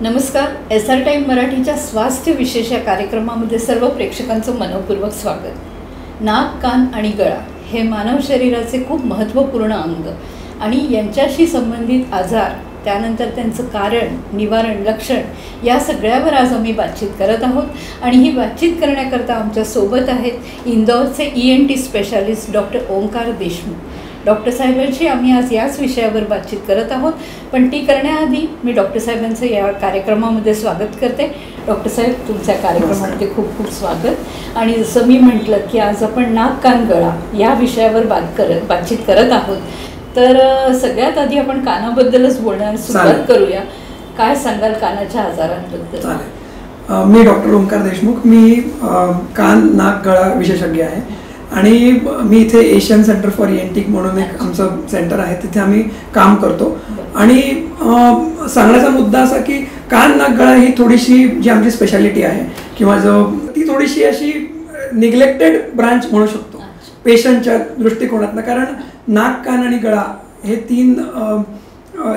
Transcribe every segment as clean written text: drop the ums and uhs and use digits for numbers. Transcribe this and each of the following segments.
नमस्कार. SR time मराठीच्या स्वास्थ्य विशेष या कार्यक्रमामध्ये सर्व प्रेक्षकांचं मनपूर्वक स्वागत. नाक, कान आणि गळा हे मानव शरीराचे खूप महत्त्वपूर्ण अंग आणि यांच्याशी संबंधित आजार, त्यानंतर त्यांचं कारण, निवारण, लक्षण या सगळ्यावर आज आम्ही बातचीत करत आहोत. आणि ही बातचीत करण्याकरता आमच्यासोबत आहेत इंदौरचे ENT specialist doctor Omkar Deshmukh. Doctor साहेबांशी आम्ही आज याच विषयावर बातचीत करत आहोत. पण ती करण्याआधी मी डॉक्टर साहेबांचं या कार्यक्रमामध्ये स्वागत करते. डॉक्टर साहेब, तुमच्या कार्यक्रमामध्ये खूप खूप स्वागत. आणि जसं मी म्हटलं की आज आपण नाक, कान, गळा या विषयावर बातचीत करत आहोत. तर सगळ्यात आधी आपण कानाबद्दलच बोलण्यास सुरुवात करूया. काय सांगाल कानाच्या आजारांबद्दल? मी डॉक्टर ओंकार देशमुख. मी कान, नाक, गळा विशेषज्ञ आहे आणि मी इथे एशियन सेंटर फॉर ENT म्हणून एक आमचं सेंटर आहे, तिथे आम्ही काम करतो. आणि सांगण्याचा मुद्दा असा की कान, नाक, गळा ही थोडीशी जी आमची स्पेशालिटी आहे किंवा ती थोडीशी अशी निग्लेक्टेड ब्रांच म्हणू शकतो पेशंटच्या दृष्टिकोनातनं. कारण नाक, कान आणि गळा हे तीन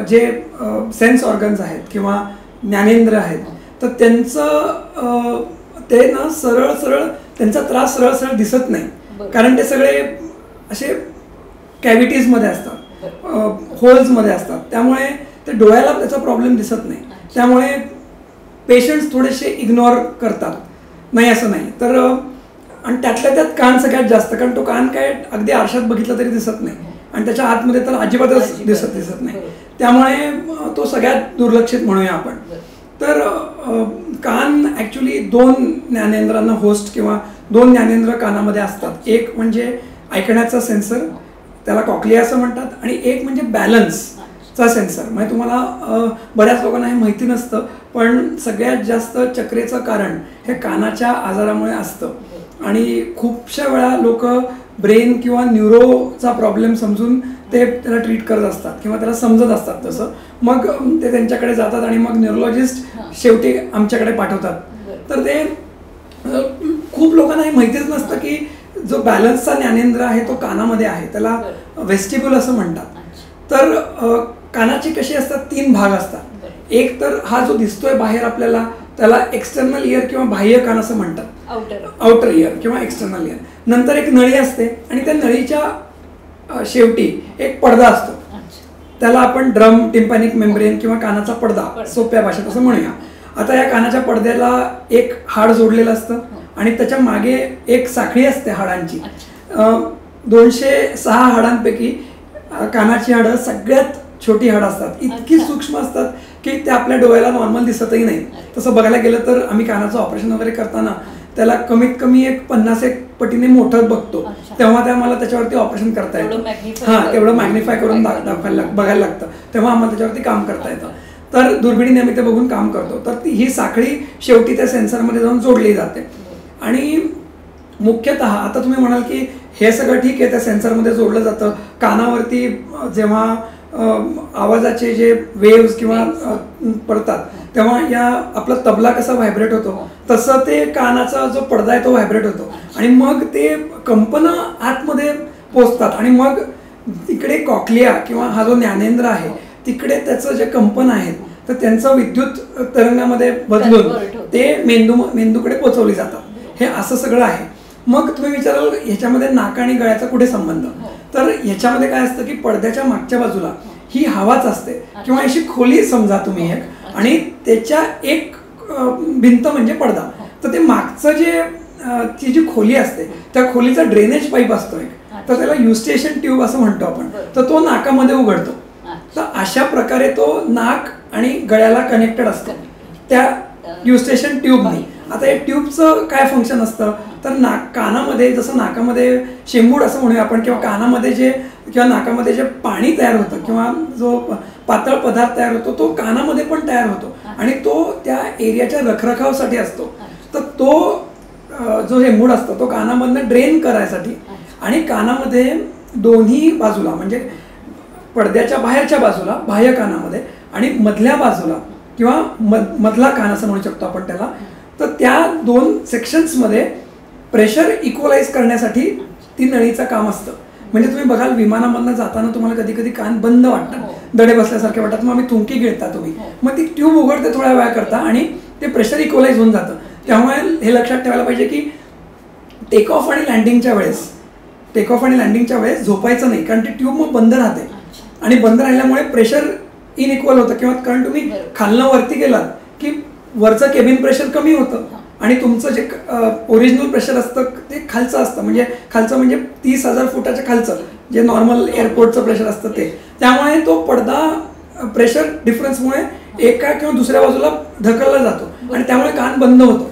जे सेन्स ऑर्गन्स आहेत किंवा ज्ञानेंद्र आहेत, तर त्यांचं ते ना सरळ सरळ त्यांचा त्रास सरळ सरळ दिसत नाही. कारण ते सगळे असे कॅव्हिटीजमध्ये असतात, होल्समध्ये असतात, त्यामुळे ते डोळ्याला त्याचा प्रॉब्लेम दिसत नाही. त्यामुळे पेशंट्स थोडेसे इग्नोर करतात, नाही असं नाही तर. आणि त्यातल्या त्यात कान सगळ्यात जास्त, कारण तो कान काय अगदी आरशात बघितलं तरी दिसत नाही आणि त्याच्या आतमध्ये तर अजिबातच दिसत नाही. त्यामुळे तो सगळ्यात दुर्लक्षित म्हणूया आपण. तर कान ॲक्च्युली दोन ज्ञानेंद्रांना होस्ट किंवा दोन ज्ञानेंद्र कानामध्ये असतात. एक म्हणजे ऐकण्याचा सेन्सर, त्याला कॉक्लिया असं म्हणतात, आणि एक म्हणजे बॅलन्सचा सेन्सर. म्हणजे तुम्हाला बऱ्याच लोकांना हे माहिती नसतं, पण सगळ्यात जास्त चक्रेचं कारण हे कानाच्या आजारामुळे असतं. आणि खूपशा वेळा लोक ब्रेन किंवा न्यूरोचा प्रॉब्लेम समजून ते त्याला ट्रीट करत असतात किंवा त्याला समजत असतात तसं. मग ते त्यांच्याकडे जातात आणि मग न्यूरोलॉजिस्ट शेवटी आमच्याकडे पाठवतात. तर ते खूप लोकांना हे माहितीच नसतं की जो बॅलन्सचा ज्ञानेंद्र आहे तो कानामध्ये आहे, त्याला वेस्टिब्युल असं म्हणतात. तर कानाची कशी असतात, तीन भाग असतात. एक तर हा जो दिसतोय बाहेर आपल्याला, त्याला एक्सटर्नल इयर किंवा बाह्य कान असं म्हणतात, आउटर इयर किंवा एक्सटर्नल इयर. नंतर एक नळी असते आणि त्या नळीच्या शेवटी एक पडदा असतो, त्याला आपण ड्रम टिम्पॅनिक मेम्ब्रेन किंवा कानाचा पडदा सोप्या भाषेत असं म्हणूया. आता या कानाच्या पडद्याला एक हाड जोडलेलं असतं आणि त्याच्या मागे एक साखळी असते हाडांची. 206 हाडांपैकी कानाची हाडं सगळ्यात छोटी हाडं असतात, इतकी सूक्ष्म असतात की ते आपल्या डोळ्याला नॉर्मल दिसतही नाही. तसं बघायला गेलं तर आम्ही कानाचं ऑपरेशन वगैरे करताना त्याला कमीत कमी एक 50 पटीने मोठं बघतो, तेव्हा ते आम्हाला त्याच्यावरती ऑपरेशन करता येतं. तेवढं मॅग्निफाय करून बघायला लागतं, तेव्हा आम्हाला त्याच्यावरती काम करता येतं. तर दुर्बिणीने आम्ही ते बघून काम करतो. तर ही साखळी शेवटी त्या सेन्सरमध्ये जाऊन जोडली जाते. आणि मुख्यतः आता तुम्ही म्हणाल की हे सगळं ठीक आहे, त्या सेन्सरमध्ये जोडलं जातं. कानावरती जेव्हा आवाजाचे जे वेव्स किंवा पडतात तेव्हा या आपला तबला कसा व्हायब्रेट होतो तसं ते कानाचा जो पडदा आहे तो व्हायब्रेट होतो आणि मग ते कंपनं आतमध्ये पोचतात आणि मग तिकडे कॉक्लिया किंवा हा जो ज्ञानेंद्र आहे तिकडे त्याचं जे कंपन आहेत तर त्यांचं विद्युत तरंगामध्ये बदलून ते मेंदूकडे पोचवली जातात. हे असं सगळं आहे. मग तुम्ही विचाराल ह्याच्यामध्ये नाक आणि गळ्याचा कुठे संबंध? तर ह्याच्यामध्ये काय असतं की पडद्याच्या मागच्या बाजूला ही हवाच असते किंवा अशी खोली समजा तुम्ही एक, आणि त्याच्या एक भिंत म्हणजे पडदा. तर ते मागचं जे ती जी खोली असते त्या खोलीचा ड्रेनेज पाईप असतो एक, तर त्याला युस्टेशन ट्यूब असं म्हणतो आपण. तर तो नाकामध्ये उघडतो. तर अशा प्रकारे तो नाक आणि गळ्याला कनेक्टेड असतो त्या युस्टेशन ट्यूबने. आता या ट्यूबचं काय फंक्शन असतं तर कानामध्ये जसं नाकामध्ये शेंबूड असं म्हणूया आपण, किंवा कानामध्ये किंवा नाकामध्ये जे पाणी तयार होतं किंवा जो पातळ पदार्थ तयार होतो तो कानामध्ये पण तयार होतो आणि तो त्या एरियाच्या रखरखावासाठी असतो. तर तो जो शेंबूड असतो तो कानामधनं ड्रेन करायसाठी आणि कानामध्ये दोन्ही बाजूला म्हणजे पडद्याच्या बाहेरच्या बाजूला बाह्य कानामध्ये आणि मधल्या बाजूला किंवा मधला कान असं म्हणू शकतो आपण त्याला, तर त्या दोन सेक्शन्समध्ये प्रेशर इक्वलाइज करण्यासाठी ती नळीचं काम असतं. म्हणजे तुम्ही बघाल विमानामधनं जाताना तुम्हाला कधी कधी कान बंद वाटतात, दडे बसल्यासारखे वाटतात, मग आम्ही थुंकी गिळता तुम्ही, मग ती ट्यूब उघडते थोड्या वेळा करता आणि ते प्रेशर इक्वलाइज होऊन जातं. त्यामुळे हे लक्षात ठेवायला पाहिजे की टेक ऑफ आणि लँडिंगच्या वेळेस झोपायचं नाही, कारण ती ट्यूब मग बंद राहते आणि बंद राहिल्यामुळे प्रेशर इनइक्वल होतं, किंवा कारण तुम्ही खालनं वरती गेलात की वरचं केबिन प्रेशर कमी होतं आणि तुमचं जे ओरिजिनल प्रेशर असतं ते खालचं असतं, म्हणजे खालचं म्हणजे 30,000 फुटाच्या खालचं जे नॉर्मल एअरपोर्टचं प्रेशर असतं ते. त्यामुळे तो पडदा प्रेशर डिफरन्समुळे एका किंवा दुसऱ्या बाजूला ढकलला जातो आणि त्यामुळे कान बंद होतो.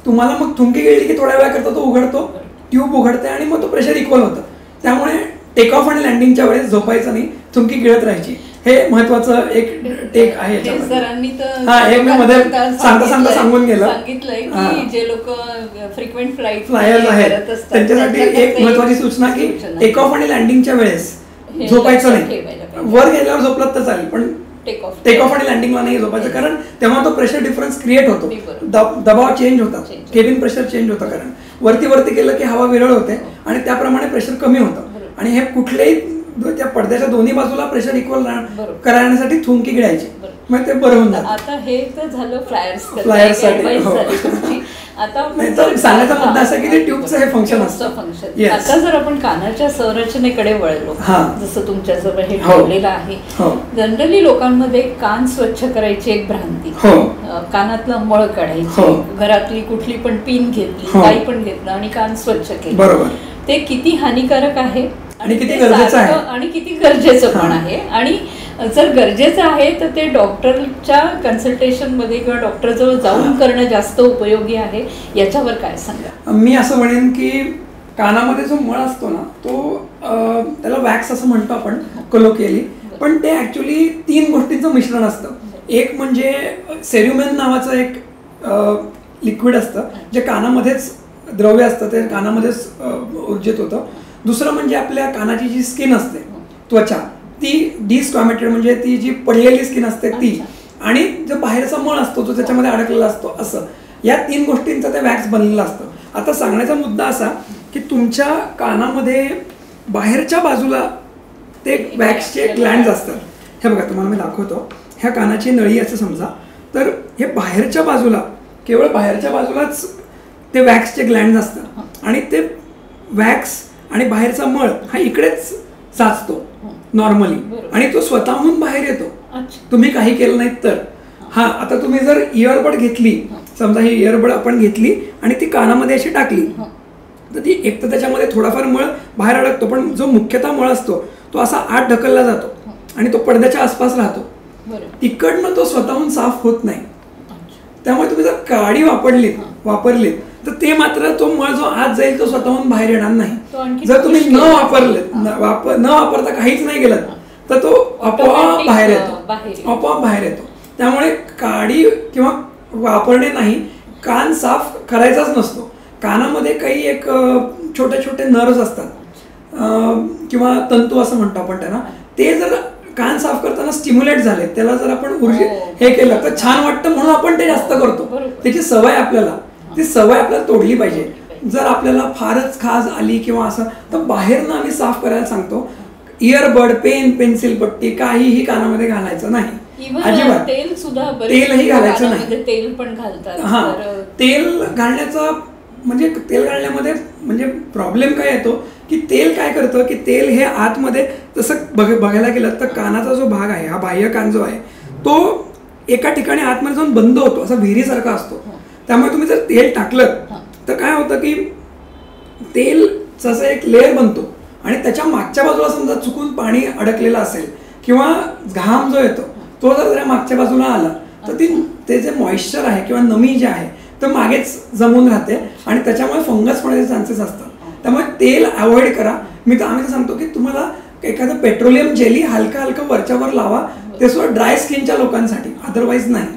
तुम्हाला मग थुंकी गिळली की थोड्या वेळा करता तो उघडतो, ट्यूब उघडते आणि मग तो प्रेशर इक्वल होतं. त्यामुळे टेक ऑफ आणि लँडिंगच्या वेळेस झोपायचं नाही, थुंकी गिळत राहायची. हे महत्वाचं एक टेक आहे. हे मी मध्ये सांगता सांगून गेलं. सांगितलंय की जे लोक फ्रिक्वेंट फ्लायर्स आहेत त्यांच्यासाठी एक महत्वाची सूचना की टेक ऑफ आणि लँडिंगच्या वेळेस झोपायचं नाही. वर गेल्यावर झोपलात तर चालेल, पण टेक ऑफ आणि लँडिंगला नाही झोपायचं, कारण तेव्हा तो प्रेशर डिफरन्स क्रिएट होतो, दबाव चेंज होतात, केबिन प्रेशर चेंज होतं, कारण वरती केलं की हवा विरळ होते आणि त्याप्रमाणे प्रेशर कमी होतं. आणि हे कुठल्याही त्या पडद्याच्या दोन्ही बाजूला प्रेशर इक्वल करण्यासाठी थुंकी गिळायची, मग ते बरं होऊन जातं. आता हे तर झालं फ्लायर्ससाठी. आता सांगायचा मुद्दा असा की ते ट्यूबचं हे फंक्शन असतं. आता जर आपण कानाच्या संरचनेकडे वळलो, जसं तुमच्याजवळ हे ठेवलेलं आहे, जनरली लोकांमध्ये कान स्वच्छ करायची एक भ्रांती, कानातलं मळ काढायची, घरातली कुठली पण पिन घेतली, काही पण घेतलं आणि कान स्वच्छ केलं. बरोबर. ते किती हानिकारक आहे आणि किती गरजेचं आहे आणि किती गरजेचं पण आहे. आणि जर गरजेचं आहे तर ते डॉक्टरच्या कन्सल्टेशन मध्ये किंवा डॉक्टर जवळ जाऊन करणं जास्त उपयोगी आहे. याच्यावर काय सांगा? मी असं म्हणेन की कानामध्ये जो मळ असतो ना तो त्याला वॅक्स असं म्हणतो आपण कोलोकियली, पण ते ऍक्च्युली 3 गोष्टींचं मिश्रण असतं. एक म्हणजे सेरुमेन नावाचं एक लिक्विड असतं जे कानामध्येच द्रव्य असतं, ते कानामध्येच ऊर्जित होतं. दुसरं म्हणजे आपल्या कानाची जी स्किन असते, त्वचा, ती डिस्क्वामेटेड म्हणजे ती जी पडलेली स्किन असते ती, आणि जो बाहेरचा मळ असतो जो त्याच्यामध्ये अडकलेला असतो, असं या 3 गोष्टींचं ते वॅक्स बनलेलं असतं. आता सांगण्याचा मुद्दा असा की तुमच्या कानामध्ये बाहेरच्या बाजूला ते वॅक्सचे ग्लँड्स असतात. हे बघा तुम्हाला मी दाखवतो. ह्या कानाची नळी असं समजा, तर हे बाहेरच्या बाजूला, केवळ बाहेरच्या बाजूलाच ते वॅक्सचे ग्लँड्स असतात आणि ते वॅक्स आणि बाहेरचा मळ हा इकडेच साचतो नॉर्मली आणि तो स्वतःहून बाहेर येतो, तुम्ही काही केलं नाही तर. आता तुम्ही जर इयरबड घेतली, समजा ही इयरबड आपण घेतली आणि ती कानामध्ये अशी टाकली, तर ती एक तर त्याच्यामध्ये थोडाफार मळ बाहेर अडकतो, पण जो मुख्यतः मळ असतो तो असा आत ढकलला जातो आणि तो पडद्याच्या आसपास राहतो. तिकडनं तो स्वतःहून साफ होत नाही. त्यामुळे तुम्ही जर काडी वापरलीत तर ते मात्र तो मळ जो आत जाईल तो स्वतःहून बाहेर येणार नाही. जर तुम्ही न वापरता काहीच नाही गेलं तर तो आपोआप बाहेर येतो. त्यामुळे काडी किंवा वापरणे नाही, कान साफ करायचाच नसतो. कानामध्ये काही एक छोटे छोटे नर्व्स असतात किंवा तंतू असं म्हणतो आपण त्यांना, ते जर कान साफ करताना स्टिम्युलेट झाले, त्याला जर आपण हे केलं तर छान वाटतं, म्हणून आपण ते जास्त करतो. त्याची सवय आपल्याला तोडली पाहिजे. जर आपल्याला फारच खाज आली किंवा असं, तर बाहेरनं आम्ही साफ करायला सांगतो. इयरबड, पेन, पेन्सिल, पट्टी काहीही कानामध्ये घालायचं नाही अजिबात. तेलही घालायचं नाही. तेल पण घालतात. तेल घालण्याचा म्हणजे तेल घालण्यामध्ये म्हणजे प्रॉब्लेम काय येतो की तेल काय करतं की तेल हे आतमध्ये, तसं बघायला गेलं तर कानाचा जो भाग आहे, हा बाह्य कान जो आहे, तो एका ठिकाणी आतमध्ये जाऊन बंद होतो, असा विहिरीसारखा असतो. त्यामुळे तुम्ही जर तेल टाकलं तर काय होतं की तेलचं एक लेअर बनतो आणि त्याच्या मागच्या बाजूला समजा चुकून पाणी अडकलेलं असेल किंवा घाम जो येतो तो जर त्या मागच्या बाजूला आला तर ते जे मॉइश्चर आहे किंवा नमी जे आहे तर मागेच जमून राहते आणि त्याच्यामुळे फंगस होण्याचे चान्सेस असतात. त्यामुळे तेल अवॉइड करा. आम्ही तर सांगतो की तुम्हाला एखादं पेट्रोलियम जेली हलका वरच्यावर लावा, ते सुद्धा ड्राय स्किनच्या लोकांसाठी, अदरवाईज नाही.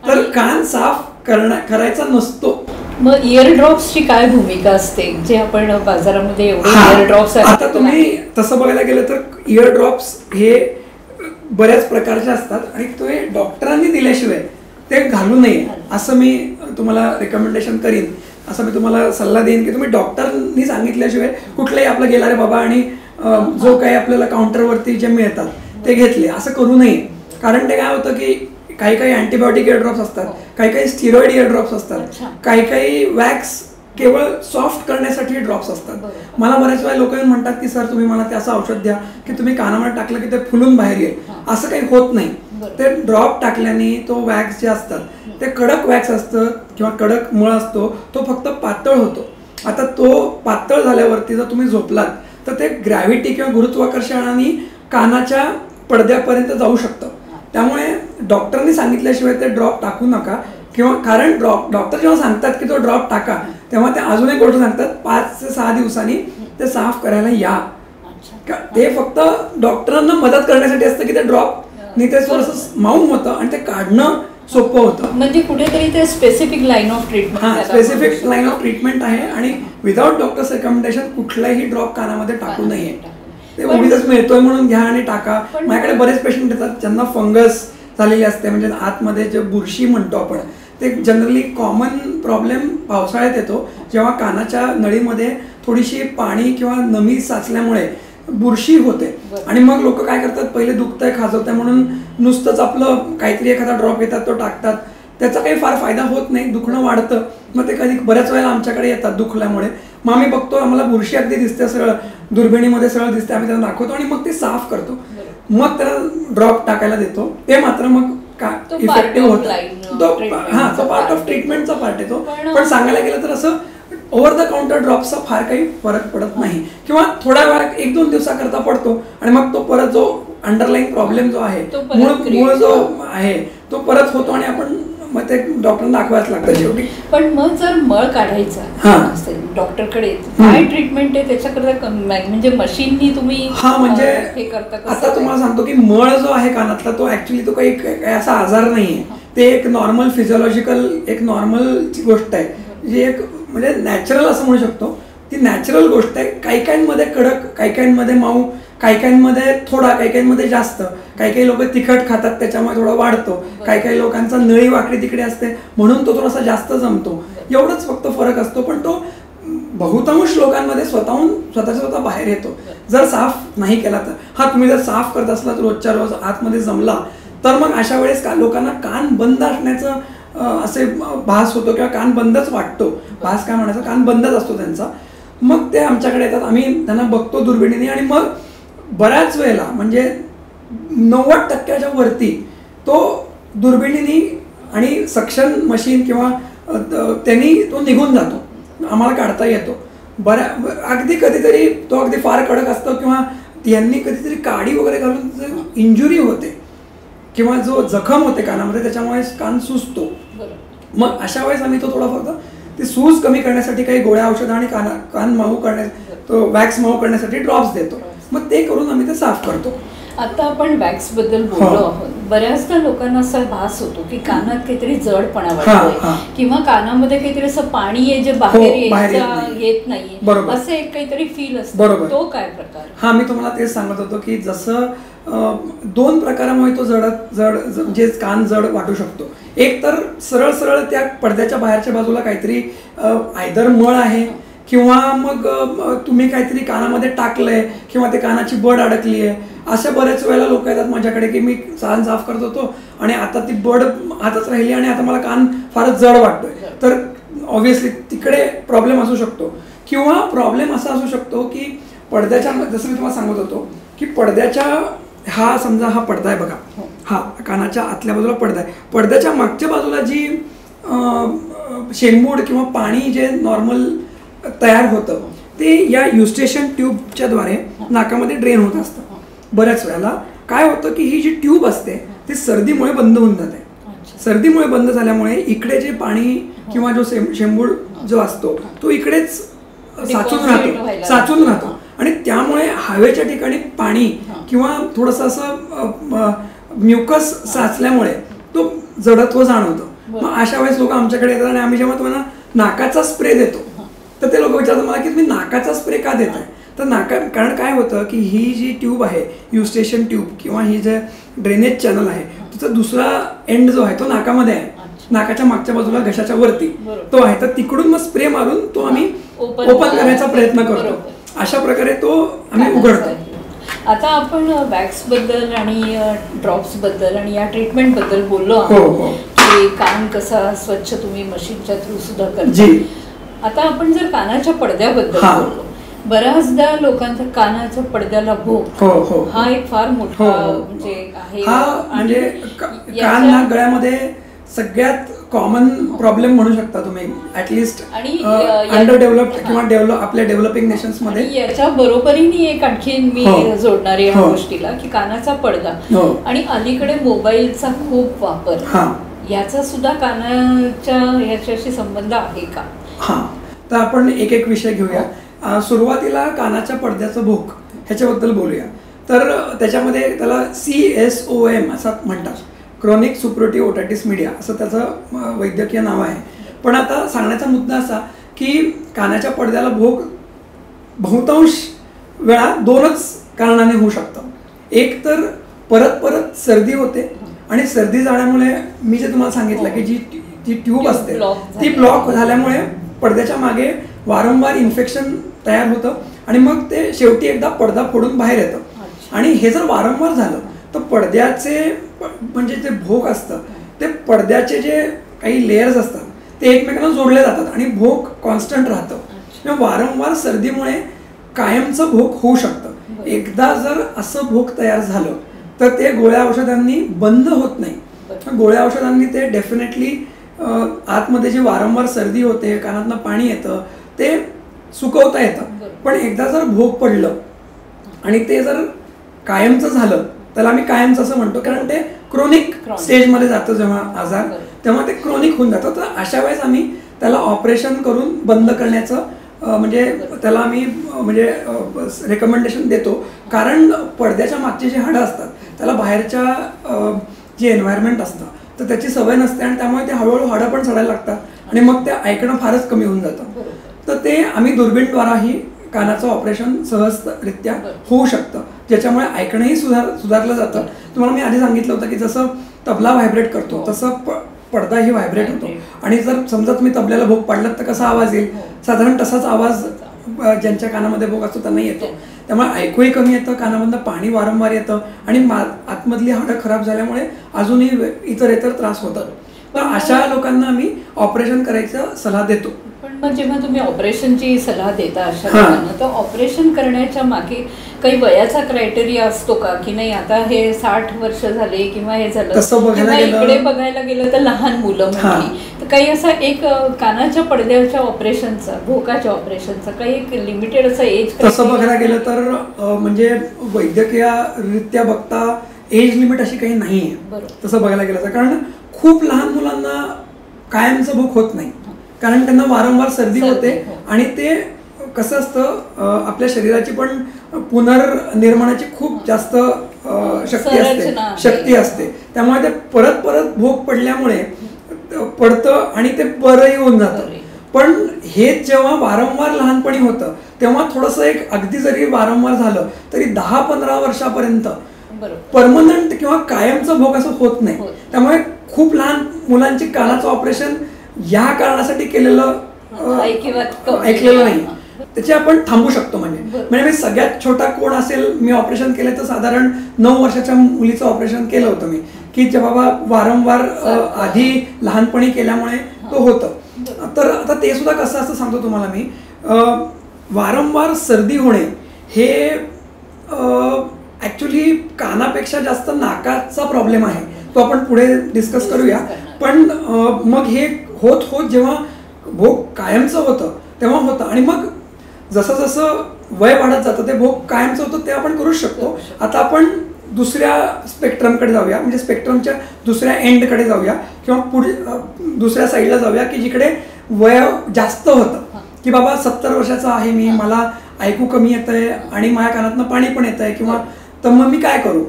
तर कान साफ करायचा नसतो. मग इयर ड्रॉप्सची काय भूमिका असते, जे आपण बाजारामध्ये इयर ड्रॉप्स आता तुम्ही तसं बघायला गेलं तर इयर ड्रॉप्स हे बऱ्याच प्रकारचे असतात आणि ते डॉक्टरांनी दिल्याशिवाय ते घालू नये असं मी तुम्हाला रेकमेंडेशन करीन. असं मी तुम्हाला सल्ला देईन की तुम्ही डॉक्टरनी सांगितल्याशिवाय कुठलाही आपलं गेला रे बाबा आणि जो काही आपल्याला काउंटरवरती जे मिळतात ते घेतले असं करू नये. कारण ते काय होतं की काही काही अँटीबायोटिक इयरड्रॉप्स असतात, काही काही स्टिरॉइड इयरड्रॉप्स असतात, काही काही वॅक्स केवळ सॉफ्ट करण्यासाठी ड्रॉप्स असतात. मला बऱ्याच वेळा लोक म्हणतात की सर तुम्ही मला ते असं औषध द्या की तुम्ही कानामध्ये टाकलं की ते फुलून बाहेर येईल. असं काही होत नाही. ते ड्रॉप टाकल्याने तो वॅक्स जे असतात ते कडक वॅक्स असतं किंवा कडक मळ असतो तो फक्त पातळ होतो. आता तो पातळ झाल्यावरती जर तुम्ही झोपलात तर ते ग्रॅव्हिटी किंवा गुरुत्वाकर्षणाने कानाच्या पडद्यापर्यंत जाऊ शकतं. त्यामुळे डॉक्टरनी सांगितल्याशिवाय ते ड्रॉप टाकू नका. किंवा कारण डॉक्टर जेव्हा सांगतात की तो ड्रॉप टाका तेव्हा ते अजून एक गोष्ट सांगतात 5 ते 6 दिवसांनी ते साफ करायला या. ते फक्त डॉक्टरांना मदत करण्यासाठी असतं की ते ड्रॉप नि ते थोडंसं माऊम होतं आणि ते काढणं सोपं होतं. म्हणजे कुठेतरी ते स्पेसिफिक लाईन ऑफ ट्रीटमेंट. हां, स्पेसिफिक लाईन ऑफ ट्रीटमेंट आहे आणि विदाउट डॉक्टर्स रेकमेंडेशन कुठलाही ड्रॉप कानामध्ये टाकू नये. ते उगीच मिळतोय म्हणून घ्या आणि टाका. माझ्याकडे बरेच पेशंट येतात ज्यांना फंगस झालेली असते, म्हणजे आतमध्ये जे बुरशी म्हणतो आपण, ते जनरली कॉमन प्रॉब्लेम पावसाळ्यात येतो जेव्हा कानाच्या नळीमध्ये थोडीशी पाणी किंवा नमी साचल्यामुळे बुरशी होते. आणि मग लोक काय करतात, पहिले दुखतंय खाजवतंय म्हणून नुसतंच आपलं काहीतरी एखादा ड्रॉप घेतात तो टाकतात. त्याचा काही फार फायदा होत नाही, दुखणं वाढतं. मग ते कधी बऱ्याच वेळेला आमच्याकडे येतात दुखल्यामुळे. मग आम्ही बघतो आम्हाला बुरशी अगदी दिसते, सरळ दुर्बिणीमध्ये सरळ दिसते, आम्ही त्यांना दाखवतो आणि मग ते साफ करतो. मग त्याला ड्रॉप टाकायला देतो. ते मात्र मग इफेक्टिव्ह होतं. हां, तो पार्ट ऑफ ट्रीटमेंटचा पार्ट येतो. पण सांगायला गेलं तर असं ओव्हर द काउंटर ड्रॉपचा फार काही फरक पडत नाही. किंवा थोड्या वेळात 1-2 दिवसाकरता पडतो आणि मग तो परत जो अंडरलाईन प्रॉब्लेम जो आहे, मूळ जो आहे तो परत होतो आणि आपण मग ते डॉक्टरांना दाखवायच लागतं शेवटी. पण मग जर मळ काढायचा असेल डॉक्टरकडे काय ट्रीटमेंट आहे त्याच्याकरता, म्हणजे मशीननी तुम्ही म्हणजे हे करता? आता तुम्हाला सांगतो की मळ जो आहे कानातला तो ऍक्च्युली तो काही असा आजार नाहीये. ते एक नॉर्मल फिजिओलॉजिकल एक नॉर्मल गोष्ट आहे, जी एक म्हणजे नॅचरल असं म्हणू शकतो. ती नॅचरल गोष्ट आहे. काही काहींमध्ये कडक, काही काहींमध्ये मऊ, काही काहींमध्ये थोडा, काही काहींमध्ये जास्त. काही काही लोक तिखट खातात त्याच्यामुळे थोडा वाढतो. काही काही लोकांचा नळी वाकडी तिकडे असते म्हणून तो थोडासा जास्त जमतो. एवढंच फक्त फरक असतो. पण तो बहुतांश लोकांमध्ये स्वतः बाहेर येतो जर साफ नाही केला तर. हा, तुम्ही जर साफ करत असला तर रोजच्या रोज आतमध्ये जमला तर मग अशा वेळेस लोकांना कान बंद असण्याचं असे भास होतो किंवा कान बंदच वाटतो. भास काय म्हणायचं, कान बंदच असतो त्यांचा. मग ते आमच्याकडे येतात, आम्ही त्यांना बघतो दुर्बिणीने आणि मग बऱ्याच वेळेला म्हणजे 90% वरती तो दुर्बिणीनी आणि सक्शन मशीन किंवा त्यांनी तो निघून जातो, आम्हाला काढता येतो. अगदी कधीतरी तो अगदी फार कडक असतो किंवा यांनी कधीतरी काडी वगैरे घालून इंजुरी होते किंवा जो जखम होते कानामध्ये त्याच्यामुळे कान सुजतो. मग अशा वेळेस आम्ही तो थोडा फक्त ती सूज कमी करण्यासाठी काही गोळ्या औषधं आणि कान मऊ तो वॅक्स मऊ करण्यासाठी ड्रॉप्स देतो. मग ते करून आम्ही ते साफ करतो. आता आपण वॅक्स बद्दल बोललो आहोत. बऱ्याचदा लोकांना असा भास होतो की कानात काहीतरी जडपणा वाटतोय किंवा कानामध्ये काहीतरी असं पाणी आहे जे बाहेर येत नाहीये, असं एक काहीतरी फील असतं. तो काय प्रकार? हा, मी तुम्हाला तेच सांगत होतो की जसं 2 प्रकारामुळे तो जे कान जड वाटू शकतो. एक तर सरळ त्या पडद्याच्या बाहेरच्या बाजूला काहीतरी आयदर मळ आहे किंवा मग तुम्ही काहीतरी कानामध्ये टाकलंय किंवा ते कानाची बड अडकली आहे. अशा बऱ्याच वेळेला लोक येतात माझ्याकडे की मी कान साफ करत होतो आणि आता ती बड आतच राहिली आणि आता मला कान फारच जड वाटतोय. तर ऑब्व्हियसली तिकडे प्रॉब्लेम असू शकतो. किंवा प्रॉब्लेम असा असू शकतो की पडद्याच्या, जसं मी तुम्हाला सांगत होतो की पडद्याच्या हा समजा हा पडदा आहे बघा, हा कानाच्या आतल्या बाजूला पडदा आहे. पडद्याच्या मागच्या बाजूला जी शेंबूड किंवा पाणी जे नॉर्मल तयार होतं ते या युस्टेशन ट्यूबच्या द्वारे नाकामध्ये ड्रेन होत असतं. बऱ्याच वेळेला काय होतं की ही जी ट्यूब असते ती सर्दीमुळे बंद होऊन जाते. सर्दीमुळे बंद झाल्यामुळे इकडे जे पाणी किंवा जो शेंबूड जो असतो तो इकडेच साचून राहतो आणि त्यामुळे हवेच्या ठिकाणी पाणी किंवा थोडंसं असं म्युकस साचल्यामुळे तो जडत्व जाणवतो. मग अशा वेळेस लोक आमच्याकडे येतात आणि आम्ही जेव्हा तुम्हाला नाकाचा स्प्रे देतो तर ते लोक विचारतात मला की तुम्ही नाकाचा स्प्रे का देताय. तर कारण काय होतं की ही जी ट्यूब आहे युस्टेशन ट्यूब किंवा ही जे ड्रेनेज चॅनल आहे तिचा दुसरा एंड जो आहे तो नाकामध्ये आहे. नाकाच्या मागच्या बाजूला घशाच्या वरती बरोबर. तो आहे, तर तिकडून मग स्प्रे मारून तो आम्ही ओपन ओपन करण्याचा प्रयत्न करतो. बरोबर. अशा प्रकारे तो आम्ही उघडतो. आता आपण वॅक्स बद्दल आणि ड्रॉप्स बद्दल आणि या ट्रीटमेंट बद्दल बोललो हो, आहोत हो. की कान कसा स्वच्छ तुम्ही मशीनच्या थ्रू सुद्धा करता. जी. आता आपण जर कानाच्या पडद्याबद्दल हा. बोललो, बऱ्याचदा लोकांच्या कानाच्या पडद्याला भोक हो, हो. हा एक फार मोठा हो, हो. म्हणजे आहे. हा म्हणजे याच्या- कान नाक गळ्यामध्ये सगळ्यात कॉमन प्रॉब्लेम म्हणू शकता तुम्ही, ऍटलिस्ट आणि अंडर डेव्हलप्ड किंवा आपल्या डेव्हलपिंग नेशन्स मध्ये. आणि याच्या बरोबरीने एक आणखीन मी हो. जोडणार आहे या हो. गोष्टीला की कानाचा पडदा हो. आणि अलीकडे मोबाईलचा खूप वापर, हा याचा सुद्धा कानाच्या याच्याशी संबंध आहे का? हा, तर आपण एक एक विषय घेऊया. सुरुवातीला कानाच्या पडद्याचं भोक ह्याच्याबद्दल बोलूया. तर त्याच्यामध्ये त्याला CSOM असं म्हणतात, क्रोनिक सुप्रोटिव्ह ओटायटिस मीडिया असं त्याचं वैद्यकीय नाव आहे. पण आता सांगण्याचा मुद्दा असा की कानाच्या पडद्याला भोक बहुतांश वेळा दोनच कारणाने होऊ शकतं. एक तर परत परत सर्दी होते आणि सर्दी झाल्यामुळे मी जे तुम्हाला सांगितलं की जी ट्यूब असते ती ब्लॉक झाल्यामुळे पडद्याच्या मागे वारंवार इन्फेक्शन तयार होतं आणि मग ते शेवटी एकदा पडदा फोडून बाहेर येतं. आणि हे जर वारंवार झालं तर पडद्याचे म्हणजे जे भोक असतं ते पडद्याचे जे काही लेयर्स असतात ते एकमेकांना जोडले जातात आणि भोक कॉन्स्टंट राहतं. वारंवार सर्दीमुळे कायमचं भोक होऊ शकतं. एकदा जर असं भोक तयार झालं तर ते गोळ्या औषधांनी बंद होत नाही. गोळ्या औषधांनी ते डेफिनेटली आतमध्ये जी वारंवार सर्दी होते, कानातनं पाणी येतं ते सुकवता येतं. पण एकदा जर भोक पडलं आणि ते जर कायमचं झालं, त्याला आम्ही कायमचं असं म्हणतो कारण ते क्रोनिक स्टेजमध्ये जातं जेव्हा आजार, तेव्हा ते क्रोनिक होऊन जातं. तर अशा वेळेस आम्ही त्याला ऑपरेशन करून बंद करण्याचं म्हणजे त्याला आम्ही म्हणजे रेकमेंडेशन देतो. कारण पडद्याच्या मागची जी हाडं असतात त्याला बाहेरच्या जे एन्व्हायरमेंट असतं तर त्याची सवय नसते आणि त्यामुळे ते हळूहळू हाडं पण सडायला लागतात आणि मग ते ऐकणं फारच कमी होऊन जातं. तर ते आम्ही दुर्बीणद्वाराही कानाचं ऑपरेशन सहजरित्या होऊ शकतं, ज्याच्यामुळे ऐकणंही सुधारलं जातं. तुम्हाला मी आधी सांगितलं होतं की जसं तबला व्हायब्रेट करतो तसं पडदाही व्हायब्रेट होतो. आणि जर समजा तुम्ही तबल्याला भोक पाडलात तर कसा आवाज येईल, साधारण तसाच आवाज ज्यांच्या कानामध्ये भोक असतो त्यांना येतो. त्यामुळे ऐकूही कमी येतं, कानामधनं पाणी वारंवार येतं आणि आतमधली हाडं खराब झाल्यामुळे अजूनही इतर त्रास होतात. तर अशा लोकांना आम्ही ऑपरेशन करायचा सल्ला देतो. पण मग जेव्हा तुम्ही ऑपरेशनची सल्ला देता अशा लोकांना, तर ऑपरेशन करण्याच्या मागे काही वयाचा क्रायटेरिया असतो का की नाही आता हे 60 वर्ष झाले किंवा हे झालं, किंवा इकडे बघायला गेलं तर लहान मुलं मोठी, तर काही असा एक कानाच्या पडद्याच्या ऑपरेशनचा, भोकाच्या ऑपरेशनचा काही एक लिमिटेड असं एज? तसं बघायला गेलं तर म्हणजे वैद्यकीयरित्या बघता एज लिमिट अशी काही नाही आहे तसं बघायला गेलं तर. कारण खूप लहान मुलांना कायमचं भोक होत नाही कारण त्यांना वारंवार सर्दी होते आणि ते कसं असतं आपल्या शरीराची पण पुनर्निर्माणाची खूप जास्त शक्ती असते. त्यामुळे ते परत परत भोक पडल्यामुळे पडतं आणि ते बरंही होऊन जातं. पण हे जेव्हा वारंवार लहानपणी होतं तेव्हा थोडंसं एक अगदी जरी वारंवार झालं तरी 10-15 वर्षापर्यंत परमनंट किंवा कायमचं भोक असं होत नाही. त्यामुळे खूप लहान मुलांची कानाचं ऑपरेशन या कारणासाठी केलेलं ऐकलेलं नाही, त्याची आपण थांबू शकतो. म्हणजे मी सगळ्यात छोटा कोण असेल मी ऑपरेशन केलं तर साधारण 9 वर्षाच्या मुलीचं ऑपरेशन केलं होतं मी, की जे बाबा वारंवार आधी लहानपणी केल्यामुळे तो होतं. तर आता ते सुद्धा कसं असतं सांगतो तुम्हाला मी. वारंवार सर्दी होणे हे ॲक्च्युली कानापेक्षा जास्त नाकाचा प्रॉब्लेम आहे, तो आपण पुढे डिस्कस करूया. पण मग हे होत होत जेव्हा भोक कायमचं होतं तेव्हा होतं आणि मग जसं जसं वय वाढत जातं ते भोक कायमचं होतं ते आपण करूच शकतो. आता आपण दुसऱ्या स्पेक्ट्रमकडे जाऊया, म्हणजे स्पेक्ट्रमच्या दुसऱ्या एंडकडे जाऊया किंवा पुढे दुसऱ्या साईडला जाऊया की जिकडे वय जास्त होतं, की बाबा 70 वर्षाचा आहे मी, मला ऐकू कमी येतंय आणि माझ्या कानातनं पाणी पण येतंय किंवा तर मग मी काय करू,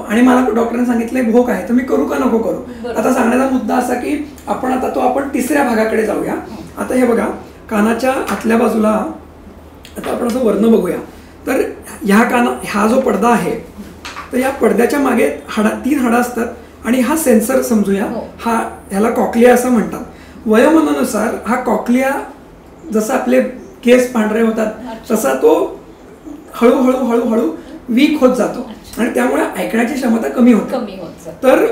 आणि मला डॉक्टरांनी सांगितलंय भोक आहे तर मी करू का नको करू. आता सांगण्याचा मुद्दा असा की आपण तिसऱ्या भागाकडे जाऊया. आता हे बघा कानाच्या आतल्या बाजूला आता आपण असं वर्ण बघूया. तर हा जो पडदा आहे तर या पडद्याच्या मागे 3 हाडं असतात आणि हा सेन्सर समजूया, ह्याला कॉक्लिया असं म्हणतात. वयोमानानुसार हा कॉक्लिया जसं आपले केस पांढरे होतात तसा तो हळूहळू हळूहळू वीक होत जातो आणि त्यामुळे ऐकण्याची क्षमता कमी होते. तर